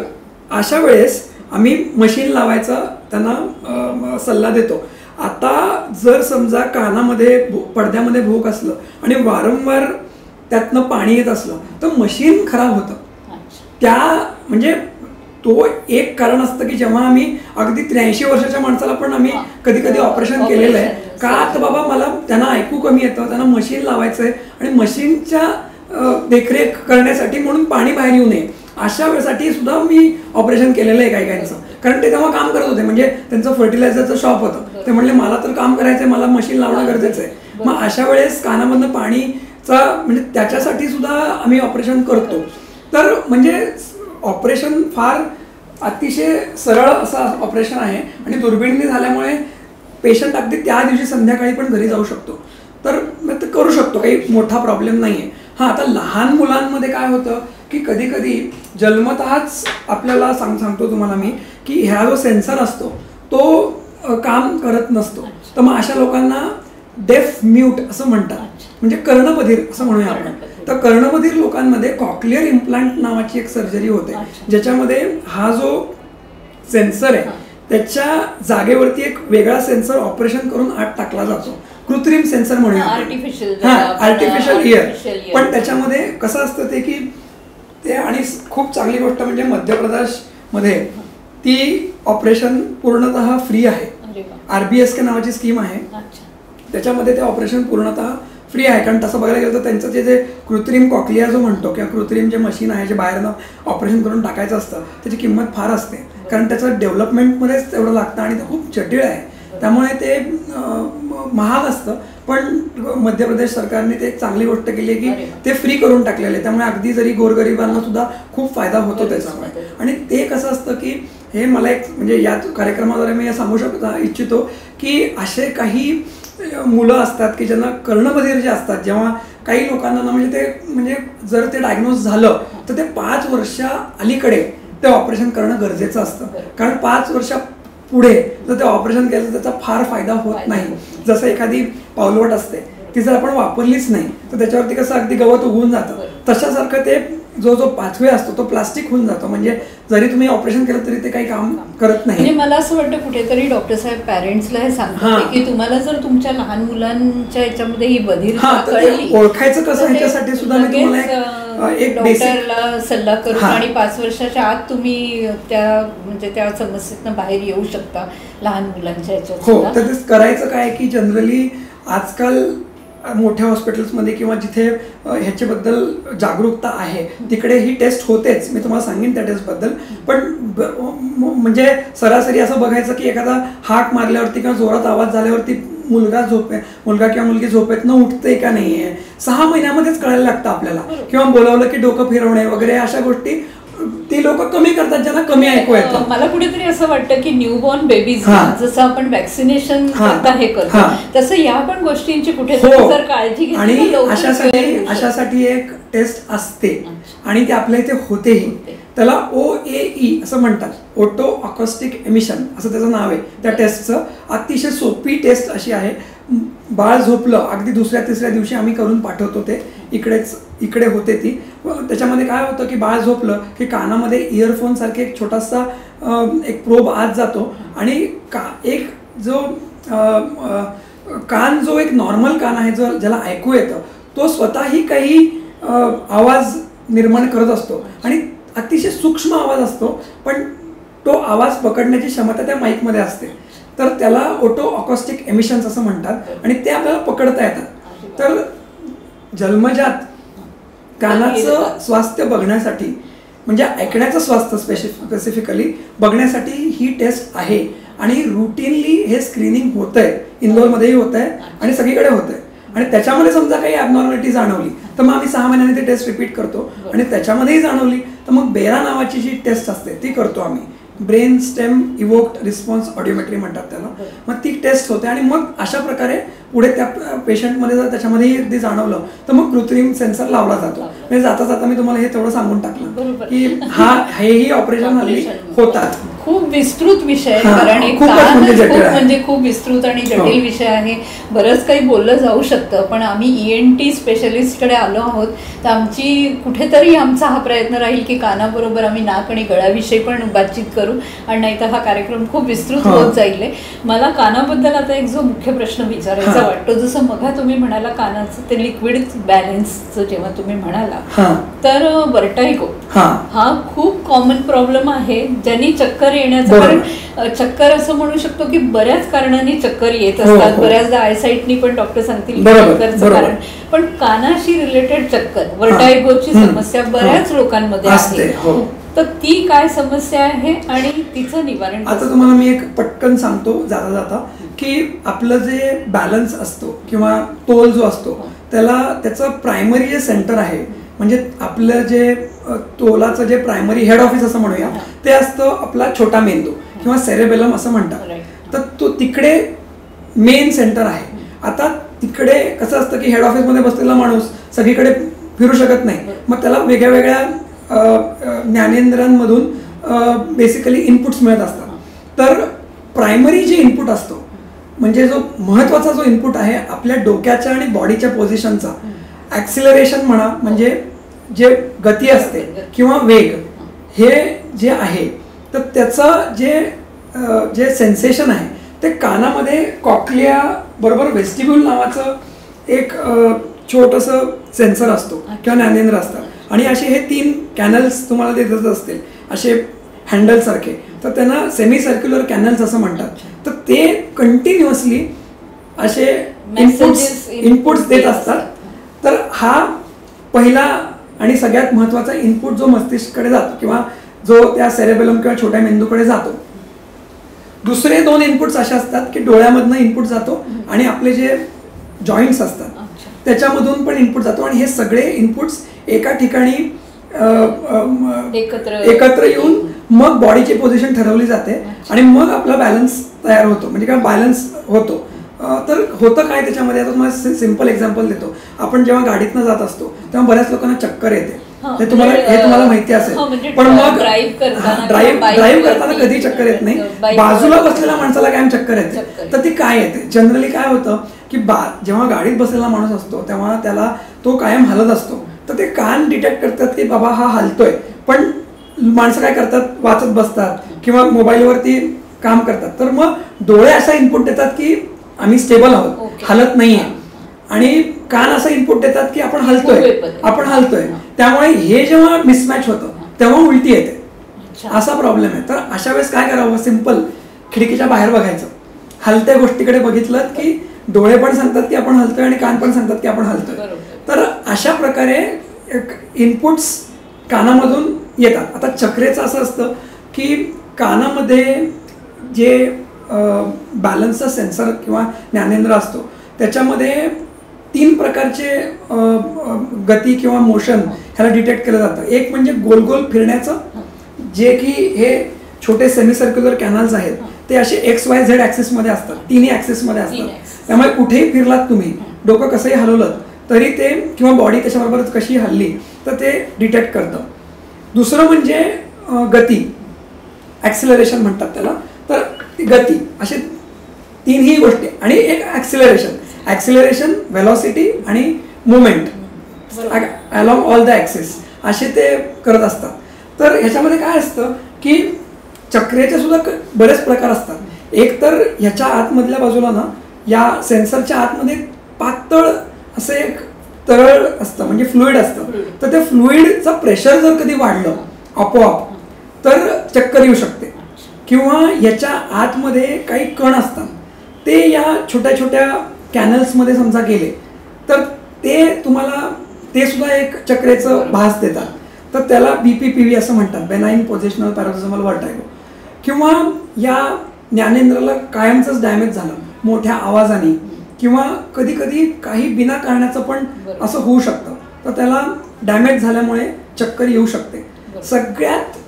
अशा वेळेस आम्ही मशीन लावायचा त्यांना सल्ला देतो. आता जर समजा कानामध्ये पडद्यामध्ये भोक असलं आणि वारंवार त्यातनं पाणी येत असलं तर मशीन खराब होतं. त्या म्हणजे तो एक कारण असतं की जेव्हा आम्ही अगदी 83 वर्षाच्या माणसाला पण आम्ही कधी कधी ऑपरेशन केलेलं आहे का, तर बाबा मला त्यांना ऐकू कमी येतं, त्यांना मशीन लावायचं आहे आणि मशीनच्या देखरेख करण्यासाठी म्हणून पाणी बाहेर येऊ नये अशा वेळेसाठी सुद्धा मी ऑपरेशन केलेलं आहे काही काहींचं. कारण ते तेव्हा काम करत होते, म्हणजे त्यांचं फर्टिलायझरचं शॉप होतं. ते म्हणले मला तर काम करायचं आहे, मला मशीन लावणं गरजेचं आहे. मग अशा वेळेस कानामधनं पाणीचा म्हणजे त्याच्यासाठी सुद्धा आम्ही ऑपरेशन करतो. तर म्हणजे ऑपरेशन फार अतिशय सरळ असं ऑपरेशन आहे आणि दुर्बिणीने झाल्यामुळे पेशंट अगदी त्या दिवशी संध्याकाळी पण घरी जाऊ शकतो. तर ते करू शकतो, काही मोठा प्रॉब्लेम नाही आहे. हां, आता लहान मुलांमध्ये काय होतं की कधी कधी जन्मतःच आपल्याला सांगतो तुम्हाला मी की ह्या जो सेन्सर असतो तो काम करत नसतो. तर मग अशा लोकांना डेफ म्यूट असं म्हणतात, म्हणजे कर्णबधीर असं म्हणूया आपण. तर कर्णबधीर लोकांमध्ये कॉक्लिअर इम्प्लांट नावाची एक सर्जरी होते, ज्याच्यामध्ये हा जो सेन्सर आहे त्याच्या जागेवरती एक वेगळा सेन्सर ऑपरेशन करून आत टाकला जातो. कृत्रिम सेन्सर म्हणूया, आर्टिफिशियल इयर. पण त्याच्यामध्ये कसं असतं ते की ते, आणि खूप चांगली गोष्ट म्हणजे मध्य प्रदेशमध्ये ती ऑपरेशन पूर्णतः फ्री आहे. RBSK नावाची स्कीम आहे, त्याच्यामध्ये ते ऑपरेशन पूर्णतः फ्री आहे. कारण तसं बघायला गेलं तर त्यांचं जे कृत्रिम कॉक्लिया जो म्हणतो किंवा कृत्रिम जे मशीन आहे जे बाहेरनं ऑपरेशन करून टाकायचं असतं त्याची किंमत फार असते, कारण त्याचं डेव्हलपमेंटमध्येच तेवढं लागतं आणि ते खूप जटिल आहे, त्यामुळे ते महाग असतं. पण मध्य प्रदेश सरकारने ते एक चांगली गोष्ट केली आहे की ते फ्री करून टाकलेलं आहे, त्यामुळे अगदी जरी गोरगरिबांना सुद्धा खूप फायदा होतो त्याच्यामुळे. आणि ते कसं असतं की हे मला एक म्हणजे या कार्यक्रमाद्वारे मी सांगू इच्छितो की असे काही मुलं असतात की ज्यांना कर्णबधीर जे असतात, जेव्हा काही लोकांना ना म्हणजे जर ते डायग्नोज झालं तर ते 5 वर्षा अलीकडे ते ऑपरेशन करणं गरजेचं असतं. कारण 5 वर्षा पुढे जर ते ऑपरेशन केलं तर त्याचा फार फायदा होत नाही. जसं एखादी पावलवट असते, ती जर आपण वापरलीच नाही तर त्याच्यावरती कसं अगदी गवत उगवून जातं, तशासारखं ते जो पाथवे असतो तो प्लास्टिक होऊन जातो. म्हणजे जरी तुम्ही ऑपरेशन केलं तरी ते काही काम करत नाही. मला असं वाटतं कुठेतरी डॉक्टर साहेब पॅरेंट्सला हे सांगतात की तुम्हाला जर तुमच्या लहान मुलांच्या याच्यामध्ये ही बधीरता कळली, ओळखायचं कसं ह्याच्यासाठी सुद्धा मी तुम्हाला एक डॉक्टरला सल्ला करून आणि 5 वर्षाच्या आत तुम्ही त्या समस्येतनं बाहेर येऊ शकता लहान मुलांच्या याच्यात. हो, तर ते करायचं काय की जनरली आजकाल मोठ्या हॉस्पिटल्समध्ये किंवा जिथे ह्याच्याबद्दल जागरूकता आहे तिकडे ही टेस्ट होतेच. मी तुम्हाला सांगेन त्या टेस्टबद्दल. पण म्हणजे सरासरी असं बघायचं की एखादा हाक मारल्यावरती किंवा जोरात आवाज झाल्यावरती मुलगा किंवा मुलगी झोपेतनं उठते का नाहीये 6 महिन्यामध्येच कळायला लागतं आपल्याला. किंवा बोलावलं की डोकं फिरवणे वगैरे अशा गोष्टी ती लोक कमी करतात ज्यांना कमी ऐकू येतं. मला कुठेतरी असं वाटतं की न्यूबॉर्न बेबीज जसं आपण वॅक्सिनेशन करता हे करतो तसं या पण गोष्टींची कुठेतरी जर काळजी घेतली. आणि अशासाठी एक टेस्ट असते आणि ते आपल्या इथे होतेही. त्याला OAE असं म्हणतात, ओटो अकॉस्टिक एमिशन असं त्याचं नाव आहे त्या टेस्टचं. अतिशय सोपी टेस्ट अशी आहे. बाळ झोपलं अगदी 2-3 दिवशी आम्ही करून पाठवतो ते. इकडे होते ती. त्याच्यामध्ये काय होतं की बाळ झोपलं की कानामध्ये इयरफोन सारखे एक छोटासा एक प्रोब आत जातो आणि एक जो कान जो एक नॉर्मल कान आहे जो ज्याला ऐकू येतं तो स्वतःही काही आवाज निर्माण करत असतो आणि अतिशय सूक्ष्म आवाज असतो, पण तो आवाज पकडण्याची क्षमता त्या माईकमध्ये असते. तर त्याला ओटो अकॉस्टिक एमिशन्स असं म्हणतात आणि ते आपल्याला पकडता येतात. तर जन्मजात कानाचं स्वास्थ्य बघण्यासाठी म्हणजे ऐकण्याचं स्वास्थ्य स्पेसिफिकली बघण्यासाठी ही टेस्ट आहे आणि रुटीनली हे स्क्रीनिंग होतंय. इंदोरमध्येही होत आहे आणि सगळीकडे होत आहे. आणि त्याच्यामध्ये समजा काही ॲबनॉर्मॅलिटी जाणवली तर मग आम्ही 6 महिन्यांनी ती टेस्ट रिपीट करतो. आणि त्याच्यामध्येही जाणवली तर मग बेरा नावाची जी टेस्ट असते ती करतो आम्ही. ब्रेन स्टेम इव्होक्ड रिस्पॉन्स ऑडिओमेट्री म्हणतात त्याला. मग ती टेस्ट होते आणि मग अशा प्रकारे पुढे त्या पेशंटमध्ये जर त्याच्यामध्येही अगदी जाणवलं तर मग कृत्रिम सेन्सर लावला जातो. म्हणजे जाता जाता मी तुम्हाला हे तेवढं सांगून टाकलं बरोबर. की हेही ऑपरेशन हल्ली होतात. खूप विस्तृत विषय आहे, हा, कारण एक खूपच कान म्हणजे जटिल खूप आहे. म्हणजे खूप विस्तृत आणि जटिल विषय आहे. बरंच काही बोललं जाऊ शकतं, पण आम्ही ENT स्पेशलिस्टकडे आलो आहोत, तर आमची कुठेतरी आमचा हा प्रयत्न राहील की कानाबरोबर आम्ही नाक आणि गळ्याविषयी पण बातचीत करू, आणि नाहीतर हा कार्यक्रम खूप विस्तृत होत जाईल. मला कानाबद्दल आता एक जो मुख्य प्रश्न विचारायचा वाटतो, जसं मघा तुम्ही म्हणाला कानाचं ते लिक्विड बॅलन्सचं जेव्हा तुम्ही म्हणाला, तर वर्टायगो हा खूप कॉमन प्रॉब्लेम आहे, ज्यांनी चक्कर येण्याचं, कारण चक्कर असं म्हणू शकतो की बऱ्याच कारणांनी चक्कर येत असतात. बऱ्याचदा आयसाईटनी पण डॉक्टर सांगतील चक्करचं कारण, पण कानाशी रिलेटेड चक्कर, वर्टायगोची समस्या बऱ्याच लोकांमध्ये असते. तर ती काय समस्या आहे आणि तिचं निवारण? आता तुम्हाला मी एक पटकन सांगतो जाता जाता की आपलं जे बॅलन्स असतो किंवा तोल जो असतो त्याचं प्रायमरी जे सेंटर आहे, म्हणजे आपलं जे तोलाचं जे प्रायमरी हेड ऑफिस असं म्हणूया, ते असतं आपला छोटा मेंदू किंवा सेरेबेलम असं म्हणतात. तर तो तिकडे मेन सेंटर आहे. आता तिकडे कसं असतं की हेड ऑफिसमध्ये बसलेला माणूस सगळीकडे फिरू शकत नाही, मग त्याला वेगळ्या वेगळ्या ज्ञानेंद्रियांमधून बेसिकली इनपुट्स मिळत असतात. तर प्रायमरी जे इनपुट असतो, म्हणजे जो महत्त्वाचा जो इनपुट आहे आपल्या डोक्याच्या आणि बॉडीच्या पोझिशनचा, ॲक्सिलरेशन म्हणा, म्हणजे जे गती असते किंवा वेग, हे जे आहे, तर त्याचं जे सेन्सेशन आहे ते कानामध्ये कॉक्लिया बरोबर वेस्टिब्यूल नावाचं एक छोटंसं सेन्सर असतो किंवा ज्ञानेंद्र असतात, आणि असे हे 3 कॅनल्स तुम्हाला देतच असतील, असे हँडलसारखे. तर त्यांना सेमी सर्क्युलर कॅनल्स असं म्हणतात. तर ते कंटिन्युअसली असे इनपुट्स देत असतात. तर हा पहिला आणि सगळ्यात महत्त्वाचा इनपुट जो मस्तिष्ककडे जातो किंवा जो त्या सेरेबेलम किंवा छोट्या मेंदूकडे जातो. दुसरे 2 इनपुट्स असे असतात की डोळ्यामधनं इनपुट जातो आणि आपले जे जॉईंट्स असतात त्याच्यामधून पण इनपुट जातो, आणि हे सगळे इनपुट्स एका ठिकाणी एकत्र येऊन मग बॉडीची पोझिशन ठरवली जाते आणि मग आपला बॅलन्स तयार होतो, म्हणजे काय बॅलन्स होतो. तर होतं काय त्याच्यामध्ये, आता तुम्हाला सिम्पल एक्झाम्पल देतो. आपण जेव्हा गाडीतनं जात असतो तेव्हा बऱ्याच लोकांना चक्कर येते, हे तुम्हाला माहिती असेल. पण मग ड्राईव्ह करताना कधी चक्कर येत नाही, बाजूला बसलेल्या माणसाला कायम चक्कर येते. तर ती काय येते, जनरली काय होतं की जेव्हा गाडीत बसलेला माणूस असतो तेव्हा त्याला तो कायम हलत असतो, तर ते कान डिटेक्ट करतात की बाबा हा हलतोय. पण माणसं काय करतात, वाचत बसतात किंवा मोबाईलवरती काम करतात. तर मग डोळे असा इनपुट देतात की आम्ही स्टेबल आहोत, हलत नाहीये, आणि कान असं इनपुट देतात की आपण हलतोय. त्यामुळे हे जेव्हा मिसमॅच होतं तेव्हा उलटी येते, असा प्रॉब्लेम आहे. तर अशा वेळेस काय करावं, सिम्पल खिडकीच्या बाहेर बघायचं. हलत्या गोष्टीकडे बघितलं की डोळे पण सांगतात की आपण हलतोय आणि कान पण सांगतात की आपण हलतोय. तर अशा प्रकारे इनपुट्स कानामधून येतात. आता चक्रेचं असं असतं की कानामध्ये जे बॅलन्सचा सेन्सर किंवा ज्ञानेंद्र असतो त्याच्यामध्ये 3 प्रकारचे गती किंवा मोशन ह्याला डिटेक्ट केलं जातं. एक म्हणजे गोल गोल फिरण्याचं, जे की हे छोटे सेमी सर्क्युलर कॅनल्स आहेत, ते असे XYZ ॲक्सिसमध्ये असतात, 3 ॲक्सिसमध्ये असतात. त्यामुळे कुठेही फिरलात तुम्ही, डोकं कसंही हलवलं तरी ते, किंवा बॉडी त्याच्याबरोबरच कशी हल्ली, तर ते डिटेक्ट करतं. दुसरं म्हणजे गती, ॲक्सिलरेशन म्हणतात त्याला. तर गती, असे 3ही गोष्टी, आणि एक ॲक्सिलरेशन, व्हेलॉसिटी आणि movement along all the axis, असे ते करत असतात. तर ह्याच्यामध्ये काय असतं की चक्रेचे सुद्धा बरेच प्रकार असतात. एक तर ह्याच्या आतमधल्या बाजूला ना, या सेन्सरच्या आतमध्ये पातळ असं एक तरळ असतं, म्हणजे फ्लुइड असतं. तर त्या फ्लुइडचं प्रेशर जर कधी वाढलं आपोआप तर चक्कर येऊ शकते. किंवा याच्या आतमध्ये काही कण असतात, ते या छोट्या छोट्या कॅनल्समध्ये समजा गेले तर ते तुम्हाला ते सुद्धा एक चक्रेचं भास देतात. तर त्याला BPPV असं म्हणतात, बेनाइन पोझिशनल पॅरोक्सिमल वर्टायगो. किंवा या ज्ञानेंद्राला कायमचंच डॅमेज झालं मोठ्या आवाजाने, किंवा कधी कधी काही बिना कारणाचं पण असं होऊ शकतं, तर त्याला डॅमेज झाल्यामुळे चक्कर येऊ शकते. सगळ्यात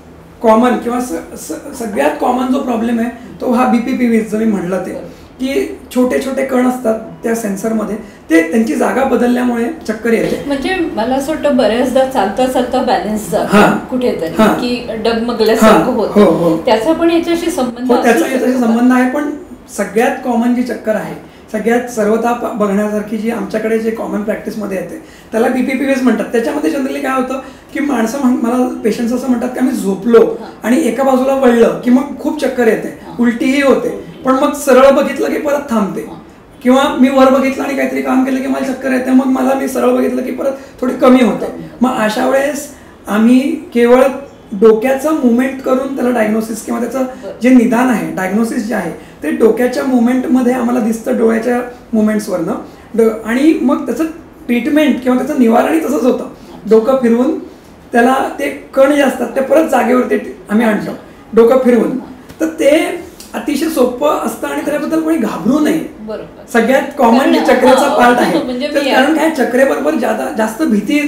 कॉमन किंवा सगळ्यात कॉमन जो प्रॉब्लेम आहे तो हा BPPV, जर मी म्हणलं ते, की छोटे छोटे कण असतात त्या सेन्सरमध्ये, ते त्यांची जागा बदलल्यामुळे चक्कर येते. म्हणजे मला असं वाटतं बऱ्याचदा चालता चालता बॅलन्स जातो कुठेतरी, की डगमगल्यासारखं होतं, त्याचा पण याच्याशी संबंध त्याचा याच्याशी संबंध आहे. पण सगळ्यात कॉमन जी चक्कर आहे, सगळ्यात सर्वथा बघण्यासारखी जी आमच्याकडे जे कॉमन प्रॅक्टिसमध्ये येते त्याला BPPS म्हणतात. त्याच्यामध्ये जनरली काय होतं की माणसं मला पेशंट्स असं म्हणतात की आम्ही झोपलो आणि एका बाजूला वळलं की मग खूप चक्कर येते, उलटीही होते, पण मग सरळ बघितलं की परत थांबते, किंवा मी वर बघितलं आणि काहीतरी काम केलं की मला चक्कर येते, मग मी सरळ बघितलं की परत थोडी कमी होते. मग अशा वेळेस आम्ही केवळ डोक्याचं मुवमेंट करून त्याला डायग्नोसिस किंवा त्याचं जे निदान आहे, डायग्नोसिस जे आहे ते डोक्याच्या मुवमेंटमध्ये आम्हाला दिसतं, डोळ्याच्या मुवमेंट्सवरनं, आणि मग त्याचं ट्रीटमेंट किंवा त्याचं निवारणही तसंच होतं. डोकं फिरवून त्याला ते कण जे असतात ते परत जागेवरती आम्ही आणतो डोकं फिरवून. तर ते अतिशय सोपं असतं आणि त्याबद्दल कोणी घाबरू नये. सगळ्यात कॉमन जे चक्रेचा पार्ट आहे, कारण काय चक्रेबरोबर जास्त भीती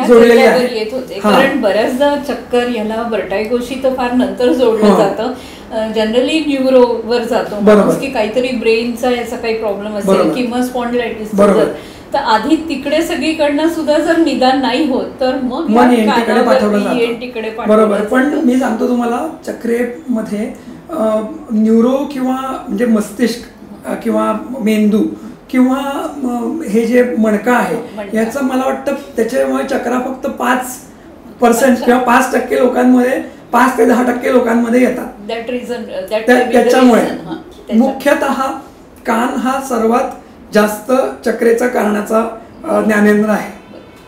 जोडलेली आहे. येत होते, कारण बऱ्याचदा चक्कर याला वर्टायगोशी तर फार नंतर जोडलं जातं, जनरली न्यूरोवर जातो की काहीतरी ब्रेनचा याचा काही प्रॉब्लेम असेल किंवा स्पॉन्डिलायटिस, तर आधी तिकडे सगळीकडनं सुद्धा जर निदान नाही होत तर मग ENT पाठवलं जातं. बरोबर. पण मी सांगतो तुम्हाला, चक्रेमध्ये न्यूरो किंवा म्हणजे मस्तिष्क किंवा मेंदू किंवा हे जे मणका आहे याचं मला वाटतं त्याच्यामुळे चक्रा फक्त 5% किंवा 5% लोकांमध्ये, 5 ते 10% लोकांमध्ये येतात. त्याच्यामुळे मुख्यतः कान हा सर्वात जास्त चक्रेचा कारणाचा ज्ञानेंद्र आहे.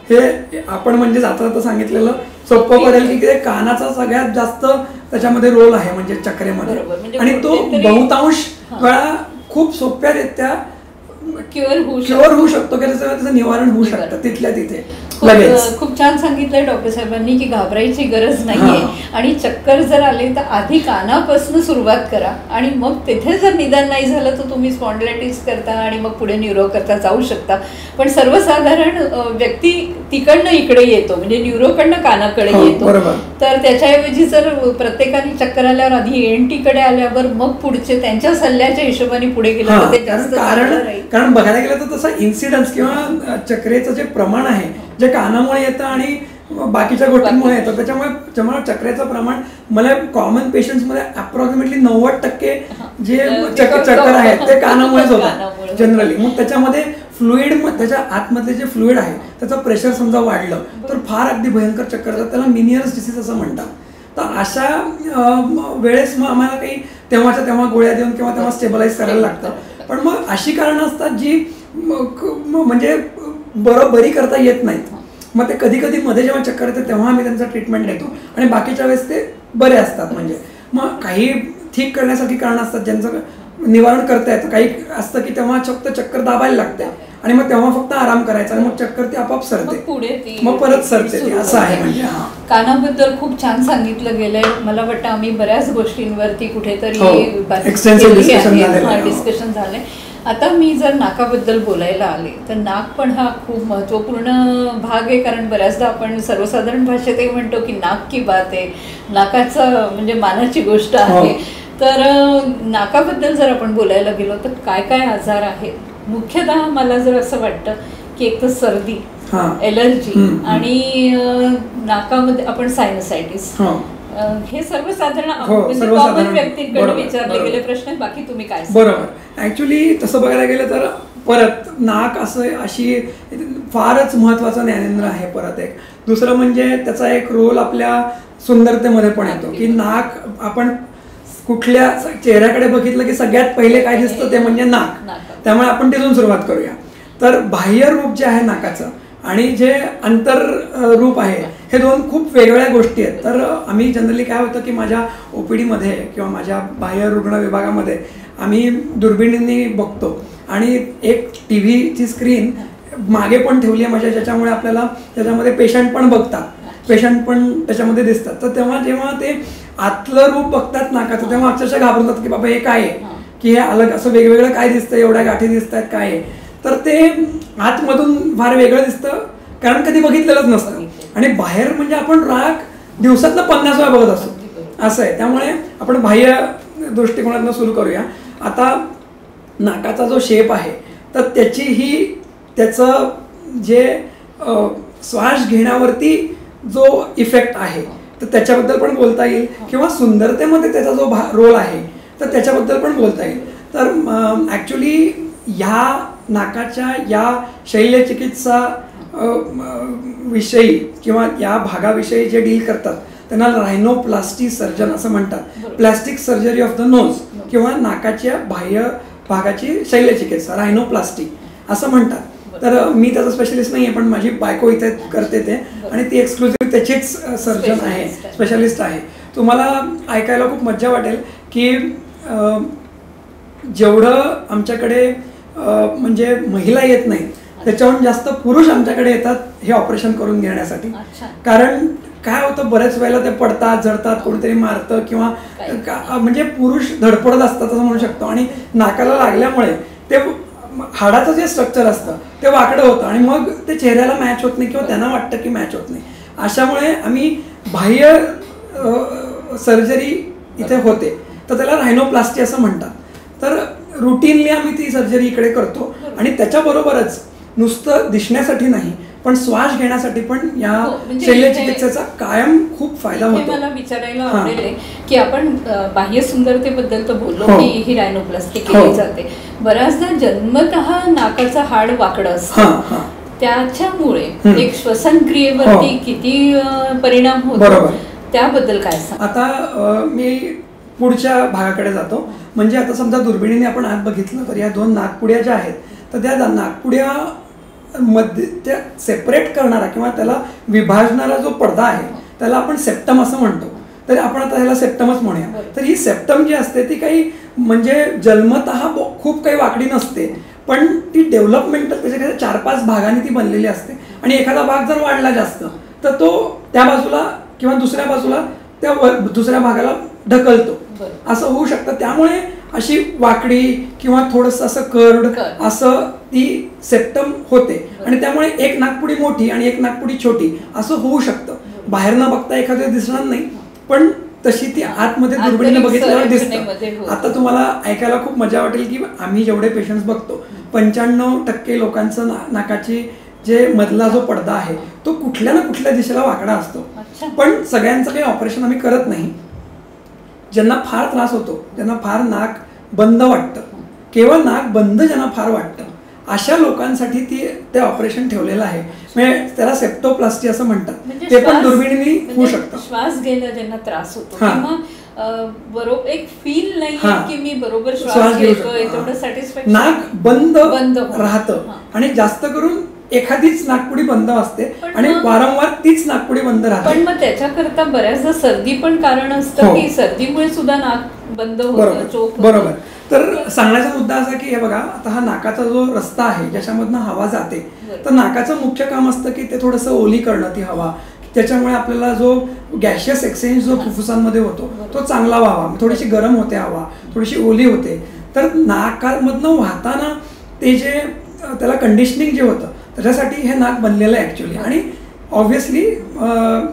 हे आपण म्हणजे जाता जाता सांगितलेलं सोपं पडेल की कानाचा सगळ्यात जास्त त्याच्यामध्ये रोल आहे म्हणजे चक्रेमध्ये, आणि तो बहुतांश वेळा खूप सोप्यारित्या क्युअर होऊ शकतो की त्याचं निवारण होऊ शकतं तिथल्या तिथे. खूप छान सांगितलंय डॉक्टर साहेबांनी की घाबरायची गरज नाहीये, आणि चक्कर जर आले तर आधी कानापासून सुरुवात करा आणि मग तिथे जर निदान नाही झालं तर तुम्ही स्पॉन्डिलायटिस करता आणि मग पुढे न्यूरो करता जाऊ शकता. पण सर्वसाधारण व्यक्ती तिकडनं इकडे येतो, म्हणजे न्यूरोकडनं कानाकडे येतो, तर त्याच्याऐवजी जर प्रत्येकाने चक्कर आल्यावर आधी ENT कडे आल्यावर मग पुढचे त्यांच्या सल्ल्याच्या हिशोबाने पुढे गेलं तर ते जास्त कारण बघायला गेलं तर तसा इन्सिडन्स किंवा चक्रेचं जे प्रमाण आहे जे कानामुळे येतं आणि बाकीच्या गोष्टींमुळे येतं, त्याच्यामुळे चक्रेचं प्रमाण मला कॉमन पेशंट्समध्ये अप्रॉक्सिमेटली 90% जे चक्कर आहेत ते कानामुळेच होतात जनरली. मग त्याच्यामध्ये फ्लुइड, त्याच्या आतमध्ये जे फ्लुइड आहे त्याचं प्रेशर समजा वाढलं तर फार अगदी भयंकर चक्कर येतात, त्याला मिनियर्स डिसीज असं म्हणतात. तर अशा वेळेस मग आम्हाला काही तेव्हाच्या तेव्हा गोळ्या देऊन किंवा तेव्हा स्टेबलाइज करायला लागतं. पण मग अशी कारणं असतात जी म्हणजे बरी करता येत नाहीत. मग ते कधी कधी मध्ये जेव्हा चक्कर येते तेव्हा आम्ही त्यांचा ट्रीटमेंट देतो आणि बाकीच्या वेळेस ते बरे असतात. म्हणजे मग काही ठीक करण्यासाठी कारणं असतात ज्यांचं निवारण करता येतं, काही असतं की तेव्हा फक्त चक्कर दाबायला लागते आणि मग तेव्हा फक्त आराम करायचा आणि मग चक्कर ती आपोआप सरते, मग परत सरते, असं आहे. म्हणजे कानाबद्दल खूप छान सांगितलं गेलंय. मला वाटतं आम्ही बऱ्याच गोष्टींवरती कुठेतरी डिस्कशन झालंय. आता मी जर नाकाबद्दल बोलायला आले तर नाक पण हा खूप महत्त्वपूर्ण भाग आहे, कारण बऱ्याचदा आपण सर्वसाधारण भाषेतही म्हणतो की नाक की बात आहे, नाकाचं म्हणजे मानाची गोष्ट आहे. तर नाकाबद्दल जर आपण बोलायला गेलो तर काय काय आजार आहेत? मुख्यतः मला जर असं वाटतं की एक तर सर्दी, एलर्जी आणि नाकामध्ये आपण सायनसायटिस, हे सर्वसाधारण कॉमन व्यक्तींकडे विचारले गेले प्रश्न. बाकी तुम्ही काय? बरोबर. ऍक्च्युली तसं बघायला गेलं तर परत नाक अशी फारच महत्वाचं ज्ञानेंद्र आहे. परत एक दुसरं म्हणजे त्याचा एक रोल आपल्या सुंदरतेमध्ये पण येतो की नाक, आपण कुठल्या चेहऱ्याकडे बघितलं की सगळ्यात पहिले काय दिसतं ते म्हणजे नाक. त्यामुळे आपण तिथून सुरुवात करूया. तर बाह्य रूप जे आहे नाकाचं आणि जे अंतर रूप आहे हे दोन खूप वेगवेगळ्या गोष्टी आहेत. तर आम्ही जनरली काय होतं की माझ्या OPD मध्ये किंवा माझ्या बाह्य रुग्ण विभागामध्ये आम्ही दुर्बिणींनी बघतो आणि एक TV ची स्क्रीन मागे पण ठेवली आहे माझ्या, ज्याच्यामुळे आपल्याला त्याच्यामध्ये पेशंट पण बघतात, पेशंट पण त्याच्यामध्ये दिसतात. तर तेव्हा जेव्हा ते आतलं रूप बघतात नाकाचं तेव्हा अक्षरशः घाबरून जातात की बाबा हे काय आहे, की हे अलग असं वेगवेगळं काय दिसतं, एवढ्या गाठी दिसत आहेत काय आहे. तर ते आतमधून फार वेगळं दिसतं कारण कधी बघितलेलंच नसतं. आणि बाहेर म्हणजे आपण राग दिवसातनं 50 वेळा बघत असतो असं आहे. त्यामुळे आपण बाह्य दृष्टिकोनातनं सुरू करूया. आता नाकाचा जो शेप आहे तर त्याचं जे श्वास घेण्यावरती जो इफेक्ट आहे तर त्याच्याबद्दल पण बोलता येईल, किंवा सुंदरतेमध्ये त्याचा जो रोल आहे तर त्याच्याबद्दल पण बोलता येईल. तर ॲक्च्युली ह्या नाकाच्या या शल्यचिकित्सा विषयी किंवा या भागाविषयी जे डील करतात त्यांना रायनोप्लास्टी सर्जन असं म्हणतात. Plastic surgery of the nose किंवा नाकाच्या बाह्य भागाची शल्यचिकित्सा रायनोप्लास्टी असं म्हणतात. तर मी त्याचा स्पेशलिस्ट नाही आहे, पण माझी बायको इथे करते ते, आणि ती एक्सक्लुझिव्ह त्याचीच सर्जन आहे, स्पेशलिस्ट आहे. तुम्हाला ऐकायला खूप मज्जा वाटेल की जेवढं आमच्याकडे म्हणजे महिला येत नाहीत त्याच्याहून जास्त पुरुष आमच्याकडे येतात हे ऑपरेशन करून घेण्यासाठी. कारण काय होतं, बऱ्याच वेळेला ते पडतात, जडतात, कोणीतरी मारतं किंवा म्हणजे पुरुष धडपडत असतात असं म्हणू शकतो, आणि नाकाला लागल्यामुळे ते हाडाचं जे स्ट्रक्चर असतं ते वाकडं होतं आणि मग ते चेहऱ्याला मॅच होत नाही किंवा त्यांना वाटतं की मॅच होत नाही. अशामुळे आम्ही बाह्य सर्जरी इथे होते तर त्याला रायनोप्लास्टी असं म्हणतात. तर रुटीनली आम्ही ती सर्जरी इकडे करतो, आणि त्याच्याबरोबरच नुसतं दिसण्यासाठी नाही पण श्वास घेण्यासाठी पण या शल्यचिकित्सेचा कायम खूप फायदा होतो. मला विचारायला आवडेल की आपण बाह्य सुंदरतेबद्दल तर बोललो की ही रायनोप्लास्टी केली जाते. बऱ्याचदा जन्मतः नाकाचं हाड वाकडं असतं, त्याच्यामुळे एक श्वसन क्रियेवरती किती परिणाम होतो त्याबद्दल काय सांग. आता मी पुढच्या भागाकडे जातो. म्हणजे आता समजा दुर्बिणीने आपण आत बघितलं तर या 2 नाकपुड्या ज्या आहेत तर त्या नाकपुड्या मध्ये त्या सेपरेट करणारा किंवा त्याला विभाजणारा जो पडदा आहे त्याला आपण सेप्टम असं म्हणतो. तर आपण आता ह्याला सेप्टमच म्हणूया. तर ही सेप्टम जी असते ती काही म्हणजे जन्मतः खूप काही वाकडी नसते, पण ती डेव्हलपमेंटल त्याच्या 4-5 भागांनी ती बनलेली असते, आणि एखादा भाग जर वाढला जास्त तर तो त्या बाजूला किंवा दुसऱ्या बाजूला त्या दुसऱ्या भागाला ढकलतो, असं होऊ शकतं. त्यामुळे अशी वाकडी किंवा थोडंसं असं कर्ड असं ती सेप्टम होते, आणि त्यामुळे एक नाकपुडी मोठी आणि एक नाकपुडी छोटी असं होऊ शकतं. बाहेर न बघता एखाद्या दिसणार नाही, पण तशी ती आतमध्ये दुर्बिणीने बघितल्यावर दिसतं. आता तुम्हाला ऐकायला खूप मजा वाटेल की आम्ही जेवढे पेशंट्स बघतो 95% लोकांचं नाकाची जे मधला जो पडदा आहे तो कुठल्या ना कुठल्या दिशेला वाकडा असतो. पण सगळ्यांचं काही ऑपरेशन आम्ही करत नाही. ज्यांना फार त्रास होतो, ज्यांना फार नाक बंद वाटतं, केवळ नाक बंद ज्यांना फार वाटतं अशा लोकांसाठी ते ऑपरेशन ठेवलेलं आहे. म्हणजे त्याला सेप्टोप्लास्टी असं म्हणतात. ते पण दुर्बिणीने होऊ शकतं. श्वास घ्यायला ज्यांना त्रास होतो किंवा बरोबर एक फील नाही की मी बरोबर श्वास घेतोय, तेवढं सॅटिस्फॅक्शन, नाक बंद राहतं, आणि जास्त करून एखादीच नाकपुडी बंद असते आणि वारंवार तीच नाकपुडी बंद राहते. पण मग त्याच्याकरता बऱ्याचदा सर्दी पण कारण असतं की सर्दीमुळे सुद्धा नाक बंद होतं, चोक. बरोबर. तर सांगण्याचा मुद्दा असा की हे बघा, आता हा नाकाचा जो रस्ता आहे ज्याच्यामधनं हवा जाते, तर नाकाचं मुख्य काम असतं की ते थोडंसं ओली करणं ती हवा. त्याच्यामुळे आपल्याला जो गॅशियस एक्सचेंज जो फुफ्फुसांमध्ये होतो तो चांगला व्हावा. थोडीशी गरम होते हवा, थोडीशी ओली होते. तर नाकामधनं वाहताना ते जे त्याला कंडिशनिंग जे होतं त्याच्यासाठी हे नाक बनलेलं आहे ॲक्च्युली. आणि ऑब्व्हियसली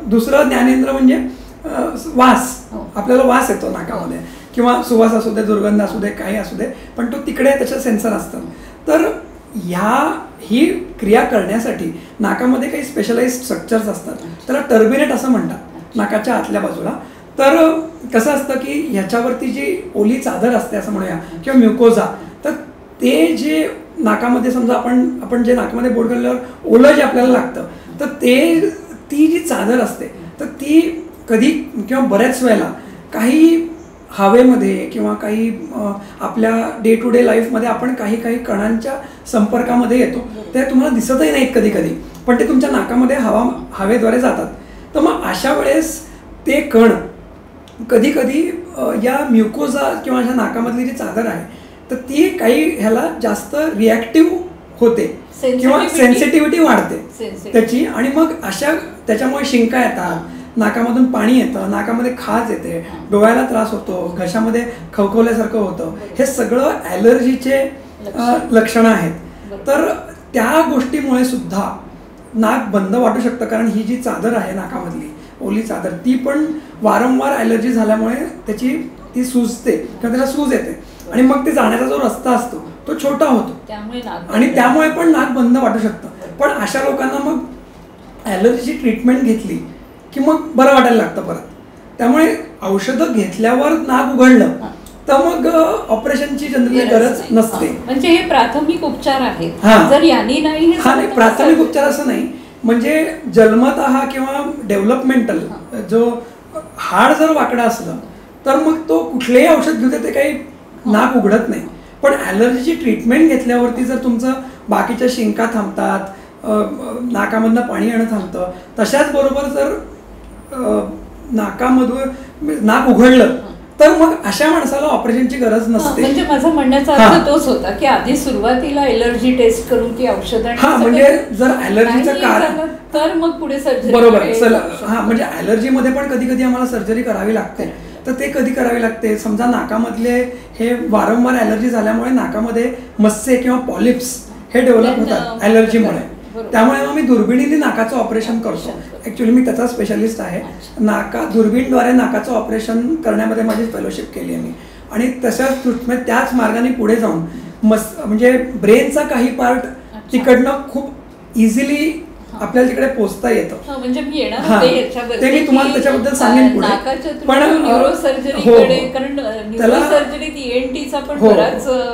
दुसरं ज्ञानेंद्र म्हणजे वास. आपल्याला वास येतो नाकामध्ये, किंवा सुवास असू दे, दुर्गंध असू दे, काही असू दे, पण तो तिकडे त्याचं सेन्सर असतं. तर ही क्रिया करण्यासाठी नाकामध्ये काही स्पेशलाइज्ड स्ट्रक्चर्स असतात, त्याला टर्बिनेट असं म्हणतात नाकाच्या आतल्या बाजूला. तर कसं असतं की ह्याच्यावरती जी ओली चादर असते असं म्हणूया किंवा म्युकोझा, तर ते जे नाकामध्ये समजा आपण जे नाकामध्ये बोट घालल्यावर ओलं जे आपल्याला लागतं तर ती जी चादर असते तर ती कधी किंवा बऱ्याच वेळेला काही हवेमध्ये किंवा काही आपल्या डे टू डे लाईफमध्ये आपण काही कणांच्या संपर्कामध्ये येतो. ते तुम्हाला दिसतही नाहीत कधी कधी, पण ते तुमच्या नाकामध्ये हवेद्वारे जातात. तर मग अशा वेळेस ते कण कधी कधी या म्युकोझा किंवा ह्या नाकामधली जी चादर आहे तर ती काही ह्याला जास्त रिॲक्टिव्ह होते किंवा सेन्सिटिव्हिटी वाढते त्याची, आणि मग त्याच्यामुळे शिंका येतात, नाकामधून पाणी येतं, नाकामध्ये खाज येते, डोळ्याला त्रास होतो, घशामध्ये खवखवल्यासारखं होतं. हे सगळं ॲलर्जीचे लक्षणं आहेत. तर त्या गोष्टीमुळे सुद्धा नाक बंद वाटू शकतं, कारण ही जी चादर आहे नाकामधली ओली चादर ती पण वारंवार ॲलर्जी झाल्यामुळे ती सुजते किंवा त्याला सूज येते, आणि मग ते जाण्याचा जो रस्ता असतो तो छोटा होतो आणि त्यामुळे पण नाक बंद वाटू शकतं. पण अशा लोकांना मग ॲलर्जीची ट्रीटमेंट घेतली की मग बरं वाटायला लागतं परत. त्यामुळे औषधं घेतल्यावर नाक उघडलं तर मग ऑपरेशनची जनरली गरज नसते. म्हणजे हे प्राथमिक उपचार आहेत. जर यांनी नाही प्राथमिक उपचार असं नाही, म्हणजे जन्मतः किंवा डेव्हलपमेंटल जो हाड जर वाकडा असलं तर मग तो कुठलेही औषध घेऊ ते काही नाक उघडत नाही. पण ॲलर्जीची ट्रीटमेंट घेतल्यावरती जर तुमचं बाकीच्या शिंका थांबतात, नाकामधनं पाणी येणं थांबतं, तशाच बरोबर जर नाकामधून नाक उघडलं तर मग अशा माणसाला ऑपरेशनची गरज नसते. म्हणजे माझा म्हणण्याचा अर्थ तोच होता की आधी सुरुवातीला एलर्जी टेस्ट करून ती औषधं, म्हणजे जर ॲलर्जीचं कारण तर मग पुढे सर्जरी. बरोबर. म्हणजे ॲलर्जीमध्ये पण कधी कधी आम्हाला सर्जरी करावी लागते. तर ते कधी करावी लागते, समजा नाकामधले हे वारंवार ॲलर्जी झाल्यामुळे नाकामध्ये मस्से किंवा पॉलिप्स हे डेव्हलप होतात ॲलर्जीमुळे. त्यामुळे मग मी दुर्बिणीने नाकाचं ऑपरेशन करतो. ॲक्च्युली मी त्याचा स्पेशालिस्ट आहे. दुर्बीणद्वारे नाकाचं ऑपरेशन करण्यामध्ये माझी फेलोशिप केली आहे मी. आणि तशाच त्याच मार्गाने पुढे जाऊन म्हणजे ब्रेनचा काही पार्ट तिकडनं खूप इझिली आपल्याला तिकडे पोहोचता येतं. म्हणजे मी ते मी तुम्हाला त्याच्याबद्दल सांगेन पुढे. पण